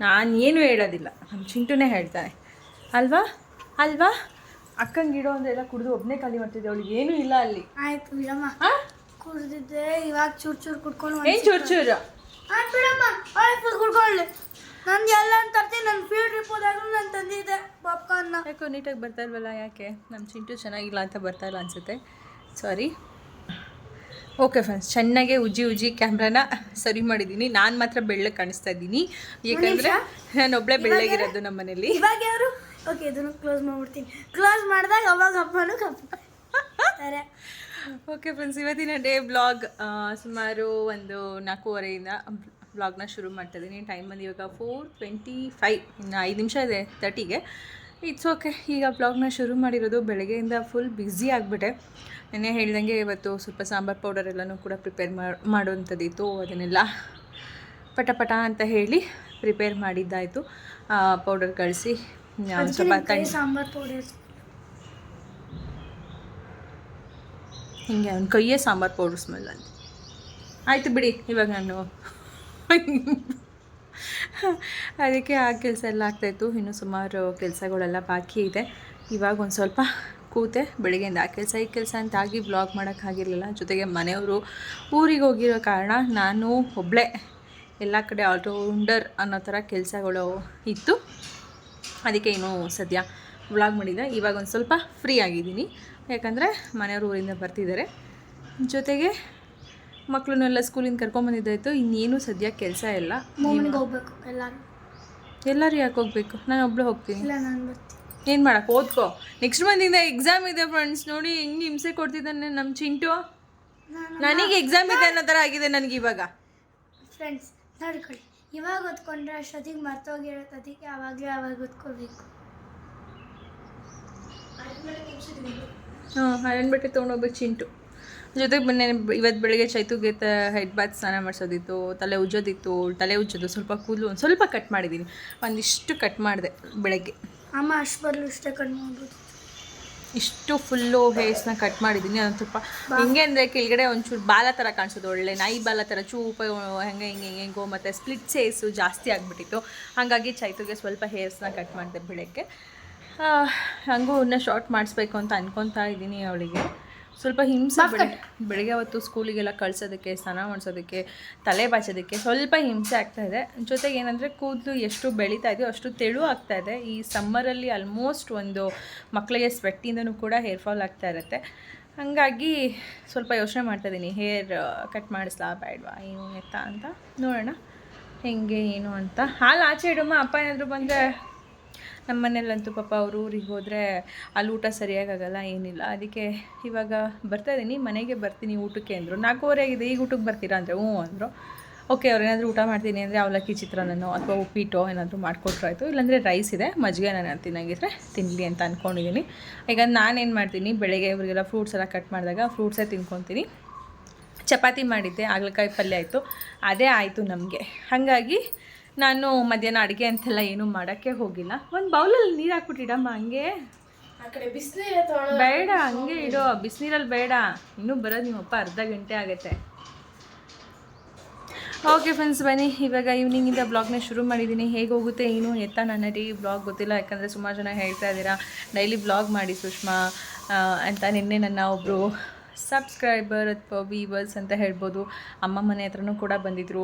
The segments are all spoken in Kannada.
ನಾನು ಏನೂ ಹೇಳೋದಿಲ್ಲ, ನಮ್ಮ ಚಿಂಟುನೇ ಹೇಳ್ತಾನೆ ಅಲ್ವಾ ಅಲ್ವಾ. ಅಕ್ಕಂಗಿಡೋ ಅಂದೆಲ್ಲ ಕುಡಿದು ಒಬ್ಬನೇ ಖಾಲಿ ಮಾಡ್ತಿದ್ದೆ, ಅವಳಿಗೆ ಏನೂ ಇಲ್ಲ ಅಲ್ಲಿ. ಆಯ್ತು ಬಿಡಮ್ಮ, ಕುಡ್ದಿದ್ದೆ ಇವಾಗ ಚೂರು ಕುಡ್ಕೊಂಡು. ಏನು ಚೂರು ಆಯ್ತು ಬಿಡಮ್ಮ, ಫುಲ್ ಕುಡ್ಕೊಳ್ಳಿ. ನಂದು ಎಲ್ಲ ತರ್ತೀನಿ, ನನ್ನ ಫೀಲ್ಡ್ ಟ್ರಿಪ್ ಹೋದಾಗ ನಾನು ತಂದಿದ್ದೆ ಪಾಪ್ಕಾರ್ನ್ನ. ಯಾಕೋ ನೀಟಾಗಿ ಬರ್ತಾ ಇಲ್ವಲ್ಲ, ಯಾಕೆ ನಮ್ಮ ಚಿಂಟು ಚೆನ್ನಾಗಿಲ್ಲ ಅಂತ ಬರ್ತಾ ಇಲ್ಲ ಅನಿಸುತ್ತೆ, ಸಾರಿ. ಓಕೆ ಫ್ರೆಂಡ್ಸ್, ಚೆನ್ನಾಗೆ ಉಜ್ಜಿ ಕ್ಯಾಮ್ರಾನ ಸರಿ ಮಾಡಿದ್ದೀನಿ. ನಾನು ಮಾತ್ರ ಬೆಳ್ಳಗೆ ಕಾಣಿಸ್ತಾ ಇದ್ದೀನಿ, ಯಾಕಂದರೆ ನಾನೊಬ್ಬಳೇ ಬೆಳ್ಳಗಿರೋದು ನಮ್ಮ ಮನೇಲಿ. ಇವಾಗ ಯಾರು? ಓಕೆ, ಇದನ್ನು ಕ್ಲೋಸ್ ಮಾಡ್ಬಿಡ್ತೀನಿ. ಕ್ಲೋಸ್ ಮಾಡಿದಾಗ ಅವಾಗ ಹಬ್ಬನೂ ಕಪ್ತಾರೆ. ಓಕೆ ಫ್ರೆಂಡ್ಸ್, ಇವತ್ತಿನ ಡೇ ಬ್ಲಾಗ್ ಸುಮಾರು ಒಂದು 4:15 ಬ್ಲಾಗ್ನ ಶುರು ಮಾಡ್ತಾಯಿದ್ದೀನಿ. ಟೈಮ್ ಬಂದು ಇವಾಗ 4:25, ಇನ್ನು 5 ನಿಮಿಷ ಇದೆ 30ಗೆ. It's okay. ಈಗ ಬ್ಲಾಗ್ನ ಶುರು ಮಾಡಿರೋದು ಬೆಳಗ್ಗೆಯಿಂದ ಫುಲ್ ಬ್ಯುಸಿ ಆಗಿಬಿಟ್ಟೆ. ನೆನ್ನೆ ಹೇಳ್ದಂಗೆ ಇವತ್ತು ಸ್ವಲ್ಪ ಸಾಂಬಾರು ಪೌಡರ್ ಎಲ್ಲನೂ ಕೂಡ ಪ್ರಿಪೇರ್ ಮಾಡುವಂಥದ್ದಿತ್ತು. ಅದನ್ನೆಲ್ಲ ಪಟ ಅಂತ ಹೇಳಿ ಪ್ರಿಪೇರ್ ಮಾಡಿದ್ದಾಯಿತು. ಪೌಡರ್ ಕಳಿಸಿ ಸ್ವಲ್ಪ ಸಾಂಬಾರು ಪೌಡರ್ ಹಿಂಗೆ ಅವ್ನ ಕೈಯೇ ಸಾಂಬಾರು ಪೌಡರ್ ಸ್ಮೆಲ್ ಅಂತ. ಆಯಿತು ಬಿಡಿ, ಇವಾಗ ನಾನು ಅದಕ್ಕೆ ಆ ಕೆಲಸ ಎಲ್ಲ ಆಗ್ತಾಯಿತ್ತು. ಇನ್ನೂ ಸುಮಾರು ಕೆಲಸಗಳೆಲ್ಲ ಬಾಕಿ ಇದೆ. ಇವಾಗ ಒಂದು ಸ್ವಲ್ಪ ಕೂತೆ ಬೆಳಗ್ಗೆಯಿಂದ ಆ ಕೆಲಸ ಈ ಕೆಲಸ ಅಂತಾಗಿ ಬ್ಲಾಗ್ ಮಾಡೋಕ್ಕಾಗಿರಲಿಲ್ಲ. ಜೊತೆಗೆ ಮನೆಯವರು ಊರಿಗೆ ಹೋಗಿರೋ ಕಾರಣ ನಾನು ಒಬ್ಬಳೇ ಎಲ್ಲ ಕಡೆ ಆಲ್ರೌಂಡರ್ ಅನ್ನೋ ಥರ ಕೆಲಸಗಳು ಇತ್ತು. ಅದಕ್ಕೆ ಇನ್ನೂ ಸದ್ಯ ವ್ಲಾಗ್ ಮಾಡಿದ್ದೆ. ಇವಾಗ ಒಂದು ಸ್ವಲ್ಪ ಫ್ರೀ ಆಗಿದ್ದೀನಿ, ಯಾಕಂದರೆ ಮನೆಯವರು ಊರಿಂದ ಬರ್ತಿದ್ದಾರೆ. ಜೊತೆಗೆ ಮಕ್ಕಳನ್ನೆಲ್ಲ ಸ್ಕೂಲಿಂದ ಕರ್ಕೊಂಬಂದಿದ್ದಾಯಿತು. ಇನ್ನೇನು ಸದ್ಯ ಕೆಲಸ ಇಲ್ಲ. ಹೋಗ್ಬೇಕು ಎಲ್ಲರೂ ಯಾಕೆ ಹೋಗಬೇಕು? ನಾನು ಒಬ್ಬಳು ಹೋಗ್ತೀನಿ. ಇಲ್ಲ, ನಾನು ಬರ್ತೀನಿ. ಏನು ಮಾಡೋಕ್ಕೆ, ಓದ್ಕೋ. ನೆಕ್ಸ್ಟ್ ಮಂತಿಂದ ಎಕ್ಸಾಮ್ ಇದೆ ಫ್ರೆಂಡ್ಸ್. ನೋಡಿ ಹೆಂಗೆ ಹಿಂಸೆ ಕೊಡ್ತಿದ್ದಾನೆ ನಮ್ಮ ಚಿಂಟು. ನನಗೆ ಎಕ್ಸಾಮ್ ಇದೆ ಅನ್ನೋ ಥರ ಆಗಿದೆ ನನಗೆ ಇವಾಗ. ಫ್ರೆಂಡ್ಸ್ ನೋಡ್ಕೊಳ್ಳಿ, ಇವಾಗ ಓದ್ಕೊಂಡ್ರೆ ಅಷ್ಟೊತ್ತಿಗೆ ಮರ್ತೋಗಿರುತ್ತೆ. ಅದಕ್ಕೆ ಅವಾಗ ಓದ್ಕೋಬೇಕು. ಐರನ್ ಬಟ್ಟೆ ತೊಗೊಂಡೋಗ್ಬೇಕು ಚಿಂಟು. ಜೊತೆಗೆ ಇವತ್ತು ಬೆಳಗ್ಗೆ ಚೈತುಗೆ ಹೆಡ್ ಬಾತ್ ಸ್ನಾನ ಮಾಡಿಸೋದಿತ್ತು, ತಲೆ ಉಜ್ಜೋದಿತ್ತು. ತಲೆ ಉಜ್ಜೋದು, ಸ್ವಲ್ಪ ಕೂದಲು ಒಂದು ಸ್ವಲ್ಪ ಕಟ್ ಮಾಡಿದ್ದೀನಿ, ಒಂದಿಷ್ಟು ಕಟ್ ಮಾಡಿದೆ ಬೆಳಗ್ಗೆ. ಅಮ್ಮ ಅಷ್ಟು ಬರಲು ಇಷ್ಟೇ ಕಟ್ ಮಾಡ್ಬೋದು. ಇಷ್ಟು ಫುಲ್ಲು ಹೇರ್ಸ್ನ ಕಟ್ ಮಾಡಿದ್ದೀನಿ. ಒಂದು ಸ್ವಲ್ಪ ಹೆಂಗೆ ಅಂದರೆ ಕೆಳಗಡೆ ಒಂಚೂರು ಬಾಲ ಥರ ಕಾಣಿಸೋದು, ಒಳ್ಳೆ ನಾಯಿ ಬಾಲ ಥರ ಚೂಪ ಹೆಂಗೆಂಗೋ, ಮತ್ತು ಸ್ಪ್ಲಿಟ್ಸ್ ಹೇರ್ಸು ಜಾಸ್ತಿ ಆಗಿಬಿಟ್ಟಿತ್ತು. ಹಾಗಾಗಿ ಚೈತುಗೆ ಸ್ವಲ್ಪ ಹೇರ್ಸ್ನ ಕಟ್ ಮಾಡಿದೆ ಬೆಳಗ್ಗೆ. ಹಂಗೂ ಇನ್ನೂ ಶಾರ್ಟ್ ಮಾಡಿಸ್ಬೇಕು ಅಂತ ಅನ್ಕೊತಾ ಇದ್ದೀನಿ. ಅವಳಿಗೆ ಸ್ವಲ್ಪ ಹಿಂಸೆ ಬೆಳಗ್ಗೆ ಅವತ್ತು ಸ್ಕೂಲಿಗೆಲ್ಲ ಕಳ್ಸೋದಕ್ಕೆ, ಸ್ನಾನ ಮಾಡಿಸೋದಕ್ಕೆ, ತಲೆ ಬಾಚೋದಕ್ಕೆ ಸ್ವಲ್ಪ ಹಿಂಸೆ ಆಗ್ತಾಯಿದೆ. ಜೊತೆಗೆ ಏನಂದರೆ ಕೂದಲು ಎಷ್ಟು ಬೆಳೀತಾ ಇದೆಯೋ ಅಷ್ಟು ತೆಳು ಆಗ್ತಾಯಿದೆ. ಈ ಸಮ್ಮರಲ್ಲಿ ಆಲ್ಮೋಸ್ಟ್ ಒಂದು ಮಕ್ಕಳಿಗೆ ಸ್ವೆಟ್ಟಿಂದನೂ ಕೂಡ ಹೇರ್ ಫಾಲ್ ಆಗ್ತಾ ಇರುತ್ತೆ. ಹಾಗಾಗಿ ಸ್ವಲ್ಪ ಯೋಚನೆ ಮಾಡ್ತಾಯಿದ್ದೀನಿ, ಹೇರ್ ಕಟ್ ಮಾಡಿಸ್ಲಾ ಬೇಡವಾ ಏನು ಎತ್ತ ಅಂತ. ನೋಡೋಣ ಹೆಂಗೆ ಏನು ಅಂತ. ಹಾಲು ಆಚೆ ಇಡಮ್ಮ, ಅಪ್ಪ ಏನಾದರೂ ಬಂದರೆ. ನಮ್ಮ ಮನೇಲಂತೂ ಪಾಪ ಅವರು ಊರಿಗೆ ಹೋದರೆ ಅಲ್ಲಿ ಊಟ ಸರಿಯಾಗಲ್ಲ, ಏನಿಲ್ಲ. ಅದಕ್ಕೆ ಇವಾಗ ಬರ್ತಾಯಿದ್ದೀನಿ, ಮನೆಗೆ ಬರ್ತೀನಿ ಊಟಕ್ಕೆ ಅಂದರು. 4:15 ಆಗಿದೆ, ಈಗ ಊಟಕ್ಕೆ ಬರ್ತೀರಾ ಅಂದರೆ ಹ್ಞೂ ಅಂದರು. ಓಕೆ, ಅವ್ರು ಏನಾದರೂ ಊಟ ಮಾಡ್ತೀನಿ ಅಂದರೆ ಅವಲಕ್ಕಿ ಚಿತ್ರಾನ್ನನೋ ಅಥವಾ ಉಪ್ಪಿಟ್ಟೋ ಏನಾದರೂ ಮಾಡಿಕೊಟ್ರಾಯ್ತು. ಇಲ್ಲಾಂದರೆ ರೈಸ್ ಇದೆ, ಮಜ್ಜಿಗೆ ನಾನು ತಿನ್ನಂಗಿದ್ರೆ ತಿನ್ನಲಿ ಅಂತ ಅಂದ್ಕೊಂಡಿದ್ದೀನಿ. ಈಗ ನಾನೇನು ಮಾಡ್ತೀನಿ, ಬೆಳಗ್ಗೆ ಇವರಿಗೆಲ್ಲ ಫ್ರೂಟ್ಸ್ ಎಲ್ಲ ಕಟ್ ಮಾಡಿದಾಗ ಫ್ರೂಟ್ಸೇ ತಿನ್ಕೊತೀನಿ. ಚಪಾತಿ ಮಾಡಿದ್ದೆ, ಹಾಗಲಕಾಯಿ ಪಲ್ಯ ಆಯಿತು, ಅದೇ ಆಯಿತು ನಮಗೆ. ಹಾಗಾಗಿ ನಾನು ಮಧ್ಯಾಹ್ನ ಅಡುಗೆ ಅಂತೆಲ್ಲ ಏನೂ ಮಾಡೋಕ್ಕೆ ಹೋಗಿಲ್ಲ. ಒಂದು ಬೌಲಲ್ಲಿ ನೀರು ಹಾಕ್ಬಿಟ್ಟಿಡಮ್ಮ, ಹಂಗೆ ಆ ಕಡೆ ಬಿಸಿನೀರು ಬೇಡ, ಹಂಗೆ ಇಡೋ. ಬಿಸಿನೀರಲ್ಲಿ ಬೇಡ, ಇನ್ನೂ ಬರೋದು ನಿಮ್ಮಪ್ಪ ಅರ್ಧ ಗಂಟೆ ಆಗುತ್ತೆ. ಓಕೆ ಫ್ರೆಂಡ್ಸ್, ಬನ್ನಿ ಇವಾಗ ಈವ್ನಿಂಗಿಂದ ಬ್ಲಾಗ್ನ ಶುರು ಮಾಡಿದ್ದೀನಿ. ಹೇಗೆ ಹೋಗುತ್ತೆ ಏನು ಎತ್ತ ನನ್ನ ಡೈಲಿ ಬ್ಲಾಗ್ ಗೊತ್ತಿಲ್ಲ, ಯಾಕಂದರೆ ಸುಮಾರು ಜನ ಹೇಳ್ತಾ ಇದ್ದೀರಾ ಡೈಲಿ ಬ್ಲಾಗ್ ಮಾಡಿ ಸುಷ್ಮಾ ಅಂತ. ನಿನ್ನೆ ನನ್ನ ಒಬ್ಬರು ಸಬ್ಸ್ಕ್ರೈಬರ್ ಅಥವಾ ವೀವರ್ಸ್ ಅಂತ ಹೇಳ್ಬೋದು, ಅಮ್ಮ ಮನೆ ಹತ್ರನೂ ಕೂಡ ಬಂದಿದ್ದರು,